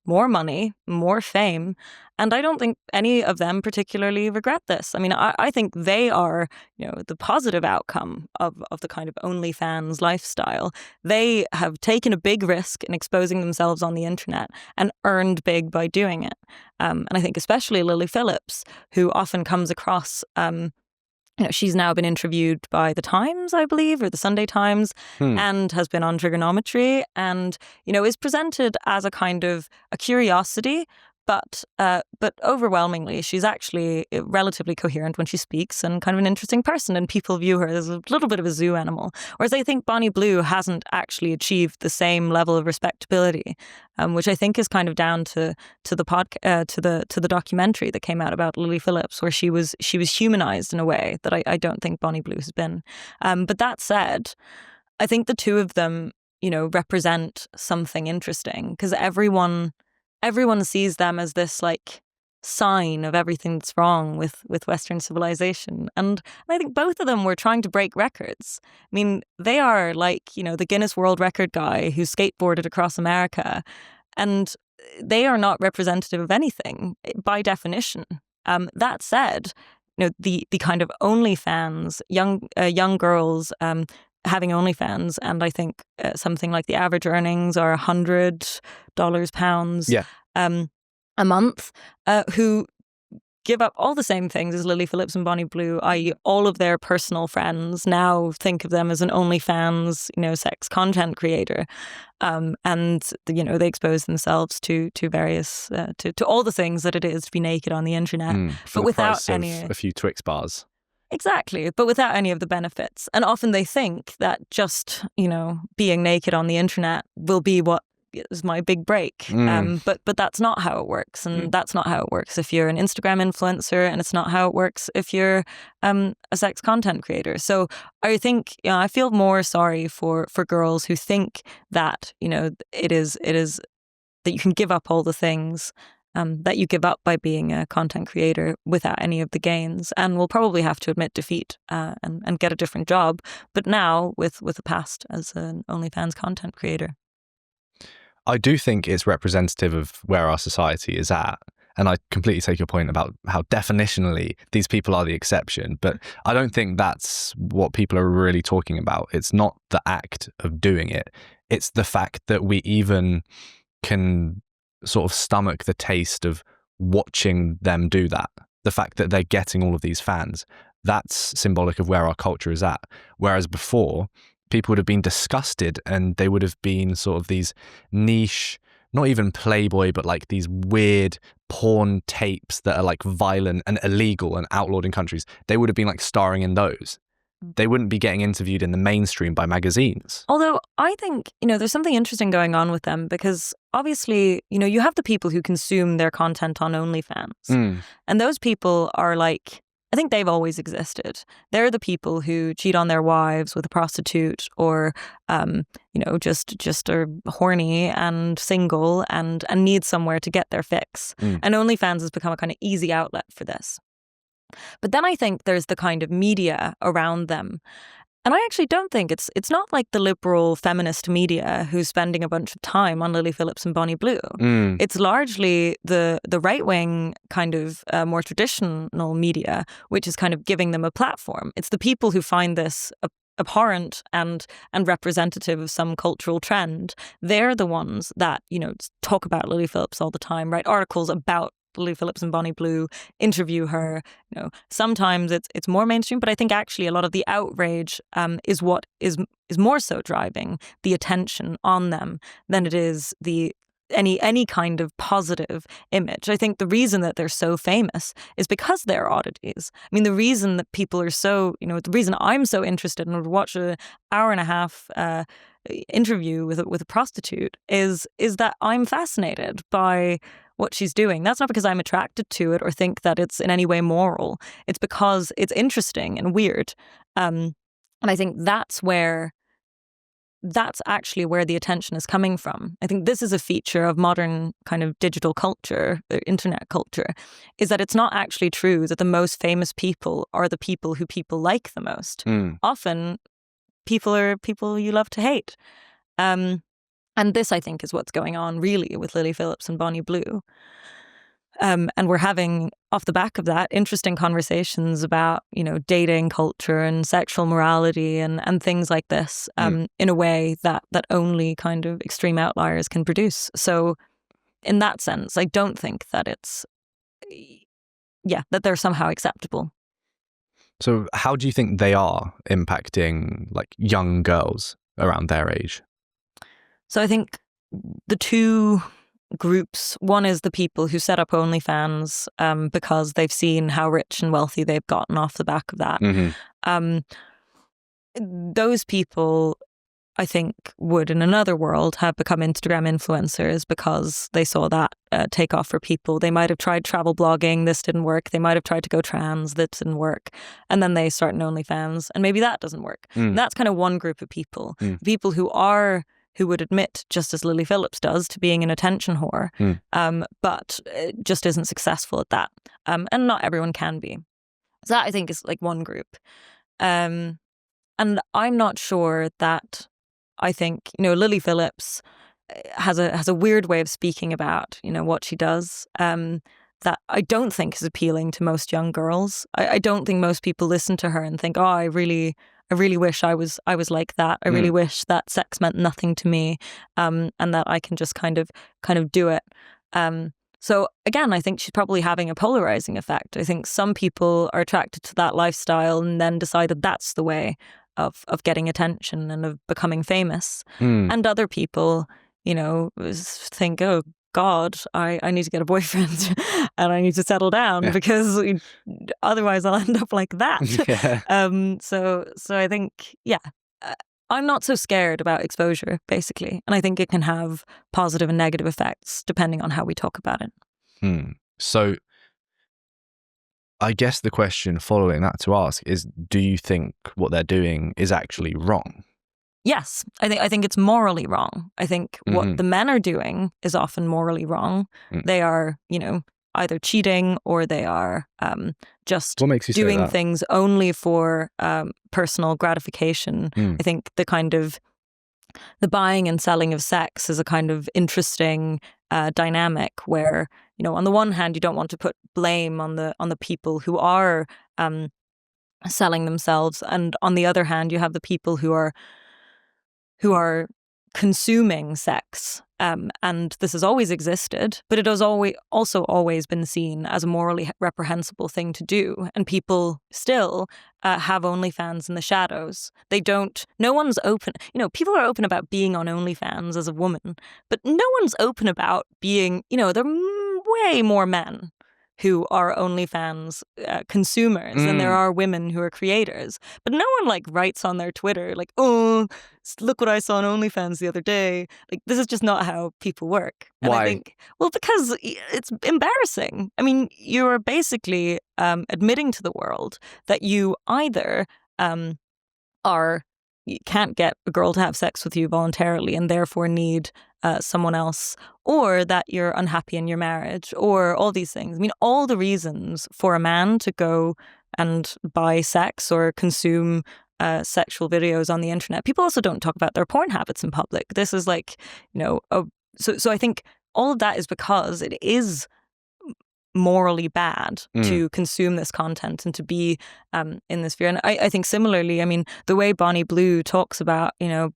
more money, more fame. And I don't think any of them particularly regret this. I mean, I think they are, the positive outcome of the kind of OnlyFans lifestyle. They have taken a big risk in exposing themselves on the internet and earned big by doing it. And I think especially Lily Phillips, who often comes across she's now been interviewed by The Times, I believe, or the Sunday Times, and has been on Trigonometry, and, is presented as a kind of a curiosity, but overwhelmingly, she's actually relatively coherent when she speaks and kind of an interesting person, and people view her as a little bit of a zoo animal. Whereas I think Bonnie Blue hasn't actually achieved the same level of respectability, which I think is kind of down to the documentary that came out about Lily Phillips, where she was humanized in a way that I don't think Bonnie Blue has been. But that said, I think the two of them, represent something interesting, because everyone sees them as this like sign of everything that's wrong with Western civilization. And I think both of them were trying to break records. I mean, they are like, the Guinness World Record guy who skateboarded across America, and they are not representative of anything by definition. That said, the kind of OnlyFans, young girls having OnlyFans, and I think something like the average earnings are $100, pounds a month, who give up all the same things as Lily Phillips and Bonnie Blue, i.e. all of their personal friends now think of them as an OnlyFans, sex content creator. And, they expose themselves to various, to all the things that it is to be naked on the internet. But without a few Twix bars. Exactly, but without any of the benefits. And often they think that just, being naked on the internet will be what is my big break. But that's not how it works. And that's not how it works if you're an Instagram influencer, and it's not how it works if you're a sex content creator. So I think, I feel more sorry for girls who think that, it is that you can give up all the things that you give up by being a content creator without any of the gains, and will probably have to admit defeat and get a different job, but now with a past as an OnlyFans content creator. I do think it's representative of where our society is at. And I completely take your point about how definitionally these people are the exception. But I don't think that's what people are really talking about. It's not the act of doing it. It's the fact that we even can sort of stomach the taste of watching them do that. The fact that they're getting all of these fans. That's symbolic of where our culture is at. Whereas before, people would have been disgusted and they would have been sort of these niche, not even Playboy, but like these weird porn tapes that are like violent and illegal and outlawed in countries. They would have been like starring in those. They wouldn't be getting interviewed in the mainstream by magazines. Although I think, there's something interesting going on with them because obviously, you have the people who consume their content on OnlyFans. And those people are like, I think they've always existed. They're the people who cheat on their wives with a prostitute or, just are horny and single and need somewhere to get their fix. And OnlyFans has become a kind of easy outlet for this. But then I think there's the kind of media around them. And I actually don't think it's not like the liberal feminist media who's spending a bunch of time on Lily Phillips and Bonnie Blue. It's largely the right-wing kind of more traditional media, which is kind of giving them a platform. It's the people who find this abhorrent and representative of some cultural trend. They're the ones that, talk about Lily Phillips all the time, write articles about Lily Phillips and Bonnie Blue, interview her. Sometimes it's more mainstream, but I think actually a lot of the outrage is what is more so driving the attention on them than it is any kind of positive image. I think the reason that they're so famous is because they're oddities. I mean, the reason that people are so, the reason I'm so interested and would watch an hour and a half interview with a prostitute is that I'm fascinated by what she's doing. That's not because I'm attracted to it or think that it's in any way moral. It's because it's interesting and weird. And I think that's actually where the attention is coming from. I think this is a feature of modern kind of digital culture, internet culture, is that it's not actually true that the most famous people are the people who people like the most. Often people are people you love to hate. And this, I think, is what's going on really with Lily Phillips and Bonnie Blue. And we're having, off the back of that, interesting conversations about, dating culture and sexual morality and things like this in a way that only kind of extreme outliers can produce. So in that sense, I don't think that that they're somehow acceptable. So how do you think they are impacting like young girls around their age? So I think the two groups, one is the people who set up OnlyFans because they've seen how rich and wealthy they've gotten off the back of that. Those people, I think, would in another world have become Instagram influencers because they saw that take off for people. They might have tried travel blogging, this didn't work. They might have tried to go trans, that didn't work. And then they start an OnlyFans and maybe that doesn't work. That's kind of one group of people. People who would admit, just as Lily Phillips does, to being an attention whore, but just isn't successful at that. And not everyone can be. So that, I think, is like one group. And I'm not sure that, I think, Lily Phillips has a weird way of speaking about, what she does that I don't think is appealing to most young girls. I don't think most people listen to her and think, oh, I really wish I was like that. I really wish that sex meant nothing to me, and that I can just kind of do it. So again, I think she's probably having a polarizing effect. I think some people are attracted to that lifestyle and then decide that that's the way of getting attention and of becoming famous. And other people, think, oh God, I need to get a boyfriend and I need to settle down because otherwise I'll end up like that. So I think, I'm not so scared about exposure, basically. And I think it can have positive and negative effects depending on how we talk about it. So I guess the question following that to ask is, do you think what they're doing is actually wrong? Yes, I think it's morally wrong. I think what the men are doing is often morally wrong. They are, either cheating or they are just doing things only for personal gratification. I think the kind of the buying and selling of sex is a kind of interesting dynamic where, on the one hand, you don't want to put blame on the people who are selling themselves, and on the other hand, you have the people who are consuming sex And this has always existed, but it has also always been seen as a morally reprehensible thing to do. And people still have OnlyFans in the shadows. No one's open. People are open about being on OnlyFans as a woman, but no one's open about being, there are way more men who are OnlyFans consumers and there are women who are creators. But no one writes on their Twitter oh, look what I saw on OnlyFans the other day. This is just not how people work. And Why? I think, because it's embarrassing. I mean, you're basically admitting to the world that you either you can't get a girl to have sex with you voluntarily and therefore need someone else, or that you're unhappy in your marriage, or all these things. I mean, all the reasons for a man to go and buy sex or consume sexual videos on the internet. People also don't talk about their porn habits in public. This is so I think all of that is because it is morally bad to consume this content and to be in this sphere. And I think similarly, I mean, the way Bonnie Blue talks about,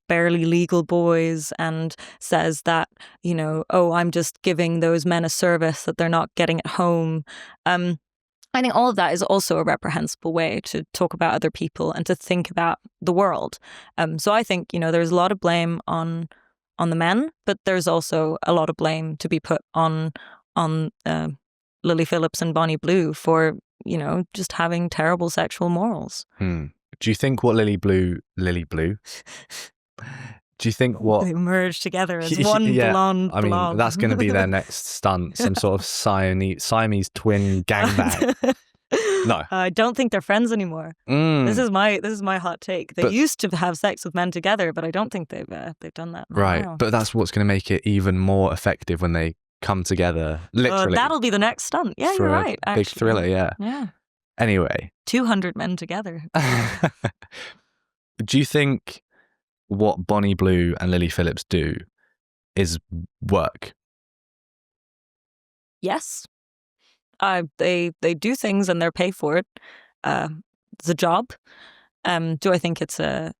barely legal boys and says that, I'm just giving those men a service that they're not getting at home. I think all of that is also a reprehensible way to talk about other people and to think about the world. So I think, there's a lot of blame on the men, but there's also a lot of blame to be put on Lily Phillips and Bonnie Blue for, just having terrible sexual morals. Do you think what Lily Blue? Do you think what... They merged together as one blonde blob. I mean, that's going to be their next stunt, some sort of Siamese twin gangbang. No. I don't think they're friends anymore. This is my hot take. They used to have sex with men together, but I don't think they've done that. Right, but that's what's going to make it even more effective when they come together, literally. That'll be the next stunt. Yeah, you're right. Big thriller, yeah. Yeah. Anyway. 200 men together. Do you think what Bonnie Blue and Lily Phillips do is work? Yes. They do things and they're paid for it. It's a job. Do I think it's a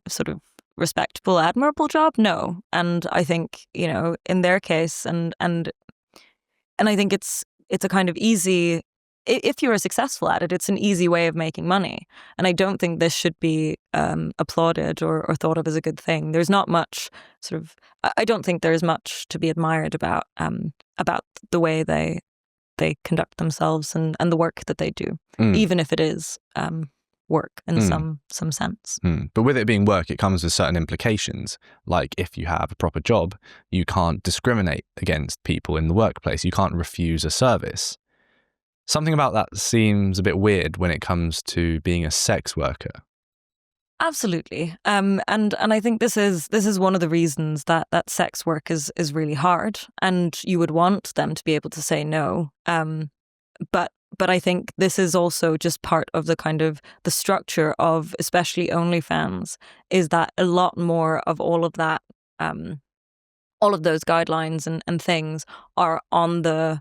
sort of respectable, admirable job? No. And I think, in their case, and I think it's a kind of easy, if you're successful at it, it's an easy way of making money. And I don't think this should be applauded or thought of as a good thing. There's not much I don't think there's much to be admired about the way they conduct themselves and the work that they do, even if it is work in some sense. But with it being work, it comes with certain implications. Like if you have a proper job, you can't discriminate against people in the workplace. You can't refuse a service. Something about that seems a bit weird when it comes to being a sex worker. Absolutely. And I think this is one of the reasons that sex work is really hard, and you would want them to be able to say no. But I think this is also just part of the kind of the structure of especially OnlyFans, is that a lot more of all of that, all of those guidelines and things are on the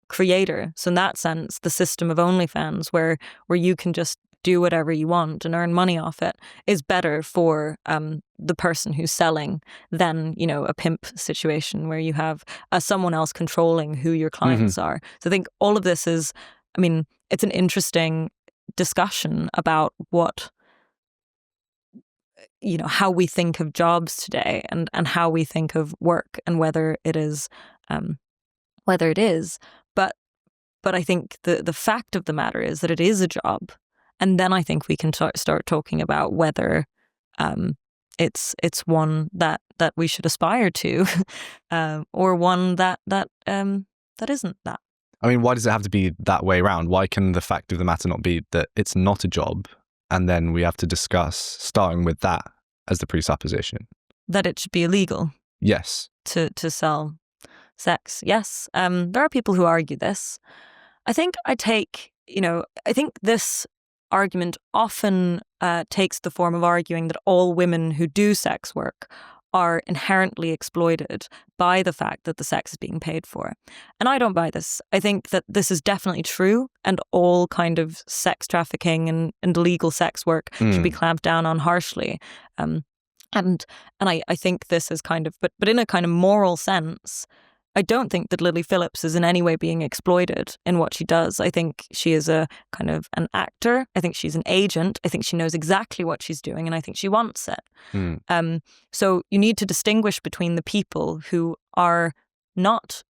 creator. So in that sense, the system of OnlyFans where you can just do whatever you want and earn money off it is better for the person who's selling than, a pimp situation where you have someone else controlling who your clients are. So I think all of this is, it's an interesting discussion about what, how we think of jobs today and how we think of work and whether it is. But I think the fact of the matter is that it is a job. And then I think we can start talking about whether it's one that we should aspire to, or one that isn't that. I mean, why does it have to be that way around? Why can the fact of the matter not be that it's not a job, and then we have to discuss starting with that as the presupposition? That it should be illegal. Yes. To sell sex. Yes. There are people who argue this. I think I think this argument often takes the form of arguing that all women who do sex work are inherently exploited by the fact that the sex is being paid for. And I don't buy this. I think that this is definitely true, and all kind of sex trafficking and illegal sex work should be clamped down on harshly. And I think this is kind of, but in a kind of moral sense, I don't think that Lily Phillips is in any way being exploited in what she does. I think she is a kind of an actor. I think she's an agent. I think she knows exactly what she's doing, and I think she wants it. So you need to distinguish between the people who are not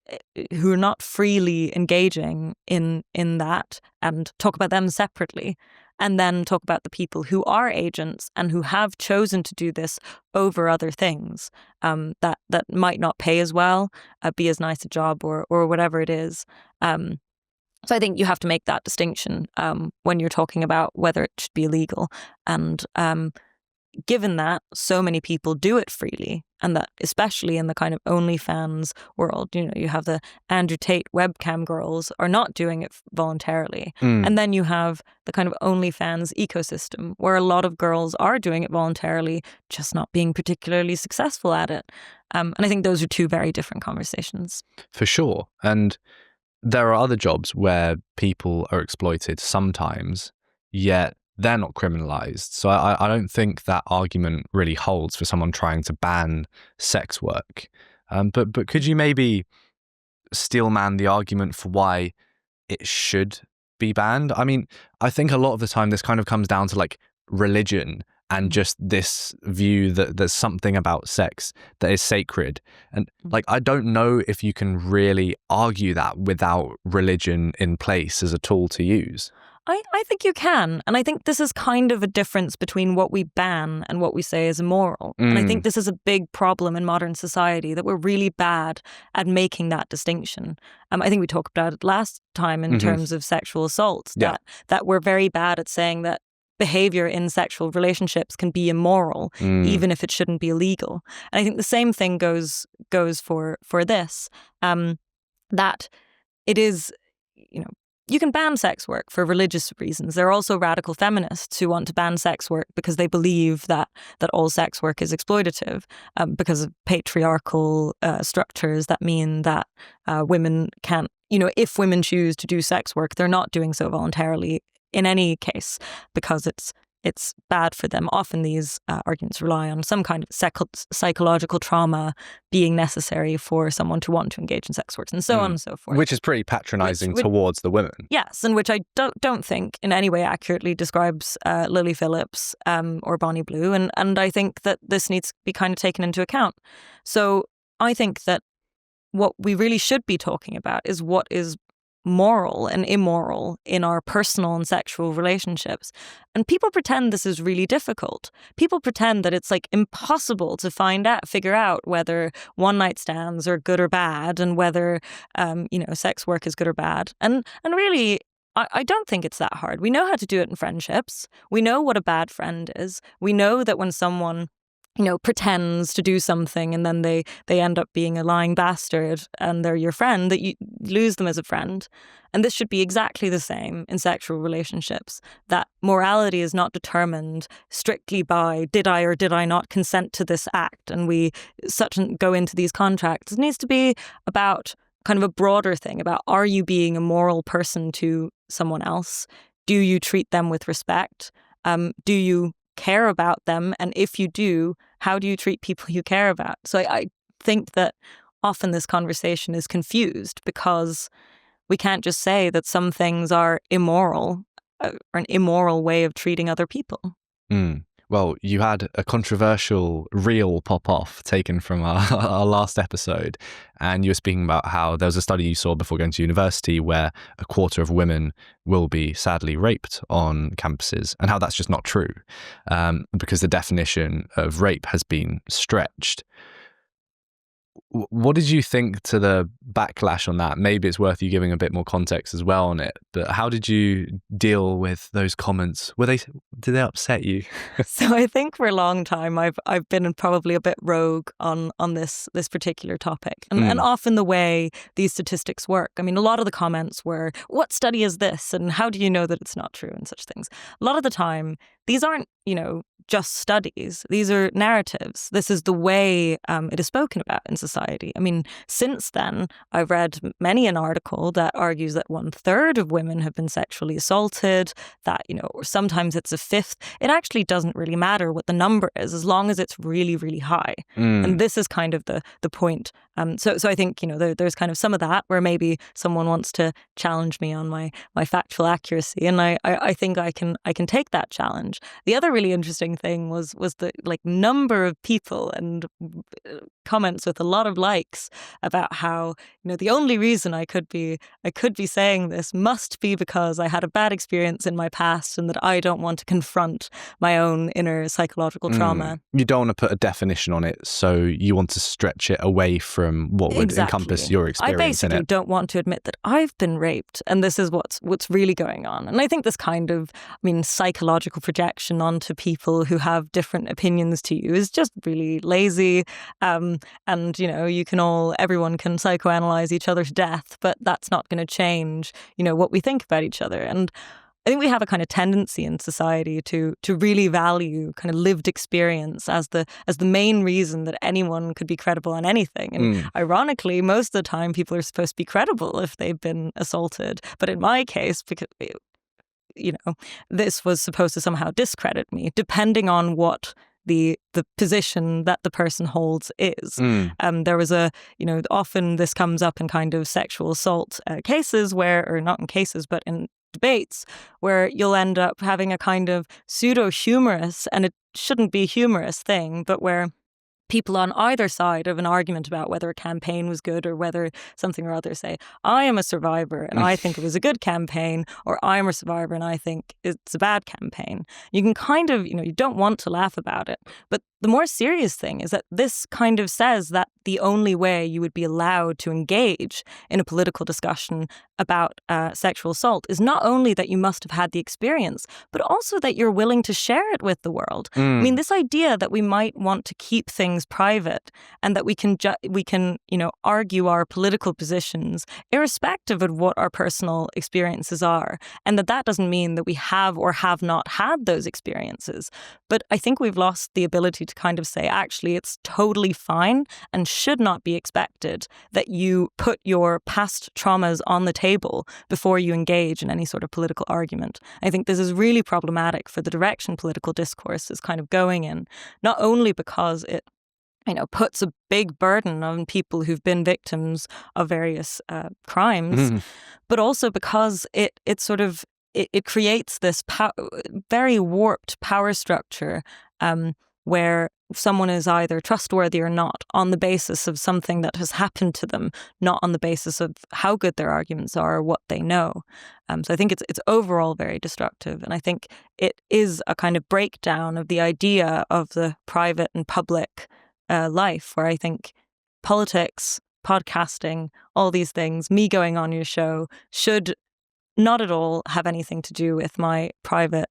freely engaging in that and talk about them separately, and then talk about the people who are agents and who have chosen to do this over other things that might not pay as well, be as nice a job or whatever it is. So I think you have to make that distinction when you're talking about whether it should be illegal. And given that so many people do it freely, and that especially in the kind of OnlyFans world, you have the Andrew Tate webcam girls are not doing it voluntarily. And then you have the kind of OnlyFans ecosystem where a lot of girls are doing it voluntarily, just not being particularly successful at it. And I think those are two very different conversations. For sure. And there are other jobs where people are exploited sometimes, yet they're not criminalized. So I don't think that argument really holds for someone trying to ban sex work. But could you maybe steelman the argument for why it should be banned? I mean, I think a lot of the time this kind of comes down to like religion and just this view that there's something about sex that is sacred. And like, I don't know if you can really argue that without religion in place as a tool to use. I think you can. And I think this is kind of a difference between what we ban and what we say is immoral. And I think this is a big problem in modern society, that we're really bad at making that distinction. I think we talked about it last time in terms of sexual assaults, that we're very bad at saying that behavior in sexual relationships can be immoral, even if it shouldn't be illegal. And I think the same thing goes for this, that it is, you can ban sex work for religious reasons. There are also radical feminists who want to ban sex work because they believe that all sex work is exploitative because of patriarchal structures that mean that women can't, if women choose to do sex work, they're not doing so voluntarily in any case because it's bad for them. Often these arguments rely on some kind of psychological trauma being necessary for someone to want to engage in sex work, and so on and so forth. Which is pretty patronizing towards the women. Yes, and which I don't think in any way accurately describes Lily Phillips or Bonnie Blue, and I think that this needs to be kind of taken into account. So I think that what we really should be talking about is what is moral and immoral in our personal and sexual relationships. And people pretend this is really difficult. People pretend that it's like impossible to figure out whether one night stands are good or bad, and whether sex work is good or bad. And really, I don't think it's that hard. We know how to do it in friendships. We know what a bad friend is. We know that when someone pretends to do something and then they end up being a lying bastard and they're your friend, that you lose them as a friend. And this should be exactly the same in sexual relationships, that morality is not determined strictly by did I or did I not consent to this act, and we go into these contracts. It needs to be about kind of a broader thing about, are you being a moral person to someone else? Do you treat them with respect? Do you care about them? And if you do, how do you treat people you care about? So I think that often this conversation is confused because we can't just say that some things are immoral or an immoral way of treating other people. Well, you had a controversial reel pop off taken from our last episode, and you were speaking about how there was a study you saw before going to university where a quarter of women will be sadly raped on campuses, and how that's just not true because the definition of rape has been stretched. What did you think to the backlash on that? Maybe it's worth you giving a bit more context as well on it. But how did you deal with those comments? Did they upset you? So I think for a long time I've been probably a bit rogue on this particular topic, and often the way these statistics work. I mean, a lot of the comments were, "What study is this? And how do you know that it's not true?" and such things. A lot of the time, these aren't just studies. These are narratives. This is the way it is spoken about in society. society. I mean, since then, I've read many an article that argues that 1/3 of women have been sexually assaulted, that, or sometimes it's a fifth. It actually doesn't really matter what the number is, as long as it's really, really high. And this is kind of the point. So I think, there's kind of some of that where maybe someone wants to challenge me on my factual accuracy. And I think I can take that challenge. The other really interesting thing was the number of people and comments with a lot of likes about how, the only reason I could be saying this must be because I had a bad experience in my past and that I don't want to confront my own inner psychological trauma. You don't want to put a definition on it, so you want to stretch it away from what would encompass your experience I basically in it. don't want to admit that I've been raped and this is what's really going on. And I think this kind of, psychological projection onto people who have different opinions to you is just really lazy. And, everyone can psychoanalyze each other to death, but that's not going to change, what we think about each other. And I think we have a kind of tendency in society to really value kind of lived experience as the main reason that anyone could be credible on anything. And ironically, most of the time people are supposed to be credible if they've been assaulted. But in my case, because this was supposed to somehow discredit me, depending on what the position that the person holds is. There was often this comes up in kind of sexual assault cases or not in cases, but in debates where you'll end up having a kind of pseudo-humorous, and it shouldn't be humorous thing, but where people on either side of an argument about whether a campaign was good or whether something or other say, I am a survivor and I think it was a good campaign, or I am a survivor and I think it's a bad campaign. You can kind of, you don't want to laugh about it. But the more serious thing is that this kind of says that the only way you would be allowed to engage in a political discussion about sexual assault is not only that you must have had the experience, but also that you're willing to share it with the world. This idea that we might want to keep things private and that we can argue our political positions irrespective of what our personal experiences are, and that doesn't mean that we have or have not had those experiences. But I think we've lost the ability to kind of say, actually, it's totally fine and should not be expected that you put your past traumas on the table before you engage in any sort of political argument. I think this is really problematic for the direction political discourse is kind of going in, not only because it puts a big burden on people who've been victims of various crimes, but also because it creates this very warped power structure where someone is either trustworthy or not on the basis of something that has happened to them, not on the basis of how good their arguments are or what they know. So I think it's overall very destructive. And I think it is a kind of breakdown of the idea of the private and public life, where I think politics, podcasting, all these things, me going on your show, should not at all have anything to do with my private,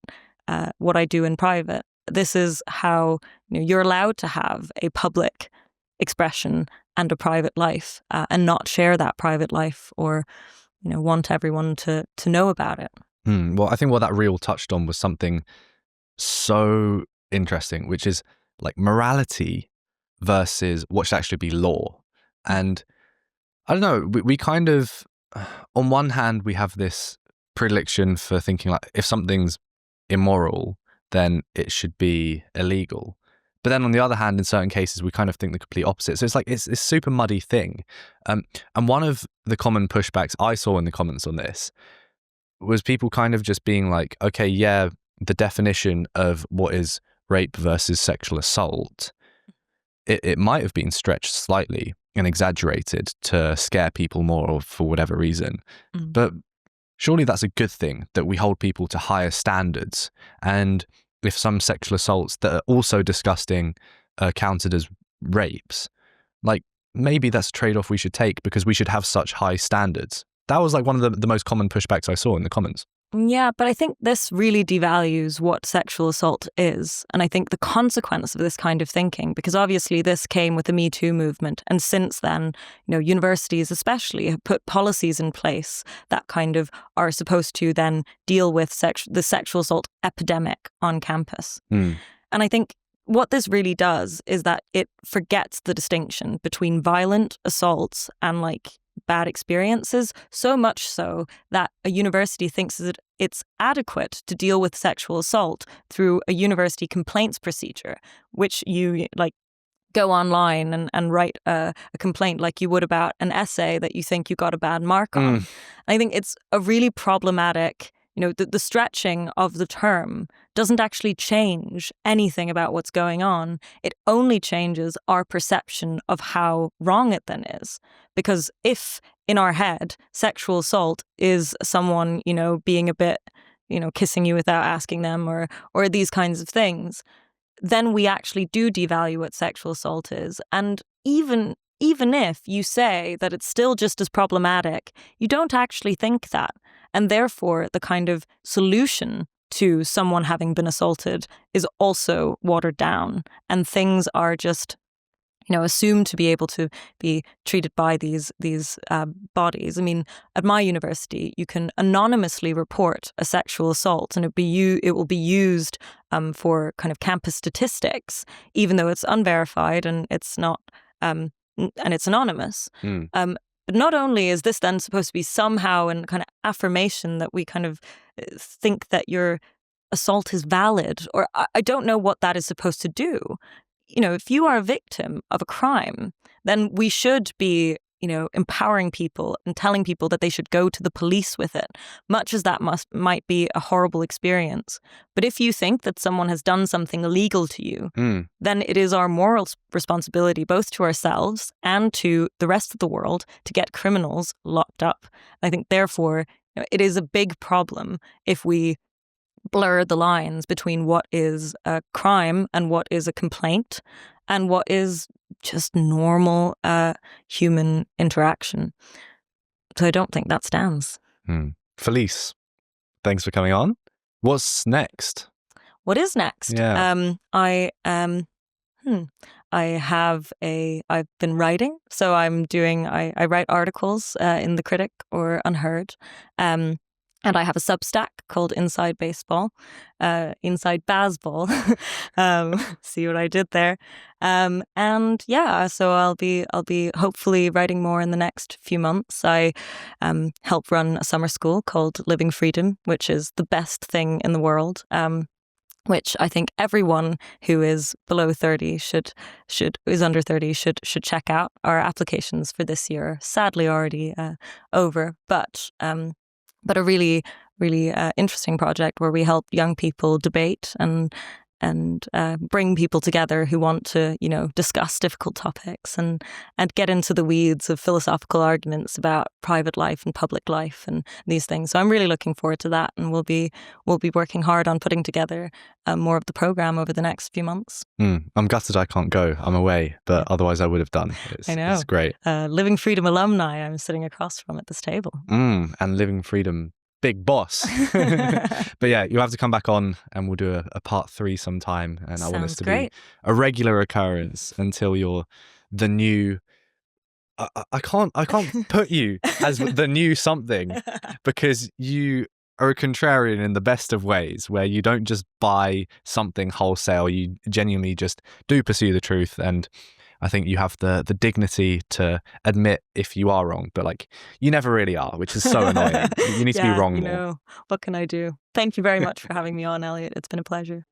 what I do in private. This is how you're allowed to have a public expression and a private life, and not share that private life or want everyone to know about it. Well, I think what that reel touched on was something so interesting, which is like morality versus what should actually be law. And I don't know, we kind of, on one hand, we have this predilection for thinking like if something's immoral, then it should be illegal. But then on the other hand, in certain cases, we kind of think the complete opposite. So it's like it's this super muddy thing. And one of the common pushbacks I saw in the comments on this was people kind of just being like, okay, yeah, the definition of what is rape versus sexual assault, it might have been stretched slightly and exaggerated to scare people more or for whatever reason. But surely that's a good thing that we hold people to higher standards. And if some sexual assaults that are also disgusting are counted as rapes, like maybe that's a trade-off we should take because we should have such high standards. That was like one of the most common pushbacks I saw in the comments. Yeah, but I think this really devalues what sexual assault is. And I think the consequence of this kind of thinking, because obviously this came with the Me Too movement. And since then, universities especially have put policies in place that kind of are supposed to then deal with the sexual assault epidemic on campus. And I think what this really does is that it forgets the distinction between violent assaults and like bad experiences, so much so that a university thinks that it's adequate to deal with sexual assault through a university complaints procedure, which you like go online and write a complaint like you would about an essay that you think you got a bad mark on. I think it's a really problematic, the stretching of the term doesn't actually change anything about what's going on. It only changes our perception of how wrong it then is. Because if in our head, sexual assault is someone, being a bit, kissing you without asking them or these kinds of things, then we actually do devalue what sexual assault is. And even if you say that it's still just as problematic, you don't actually think that. And therefore, the kind of solution to someone having been assaulted is also watered down. And things are just, assumed to be able to be treated by these bodies. I mean, at my university, you can anonymously report a sexual assault, and it will be used for kind of campus statistics, even though it's unverified and it's not, and it's anonymous. But not only is this then supposed to be somehow a kind of affirmation that we kind of think that your assault is valid, or I don't know what that is supposed to do. If you are a victim of a crime, then we should be, empowering people and telling people that they should go to the police with it, much as that might be a horrible experience. But if you think that someone has done something illegal to you, then it is our moral responsibility, both to ourselves and to the rest of the world, to get criminals locked up. I think, therefore, it is a big problem if we blur the lines between what is a crime and what is a complaint and what is just normal human interaction. So I don't think that stands. Felice, thanks for coming on. What's next? What is next? Yeah. I've been writing, so I write articles in The Critic or Unheard. And I have a Substack called Inside Baseball, Inside Basbøll. See what I did there? And yeah, so I'll be hopefully writing more in the next few months. I help run a summer school called Living Freedom, which is the best thing in the world. Which I think everyone who is below 30 is under 30 should check out. Our applications for this year are sadly already over, but a really, really interesting project where we help young people debate and bring people together who want to, discuss difficult topics and get into the weeds of philosophical arguments about private life and public life and these things. So I'm really looking forward to that, and we'll be working hard on putting together more of the program over the next few months. I'm gutted I can't go. I'm away, but otherwise I would have done. I know. It's great. Living Freedom alumni I'm sitting across from at this table. And Living Freedom big boss. But yeah, you'll have to come back on and we'll do a part 3 sometime. And I want this to be a regular occurrence until you're the new... I can't put you as the new something, because you are a contrarian in the best of ways, where you don't just buy something wholesale, you genuinely just do pursue the truth. And I think you have the dignity to admit if you are wrong, but you never really are, which is so annoying. You need to be wrong more. What can I do? Thank you very much for having me on, Elliot. It's been a pleasure.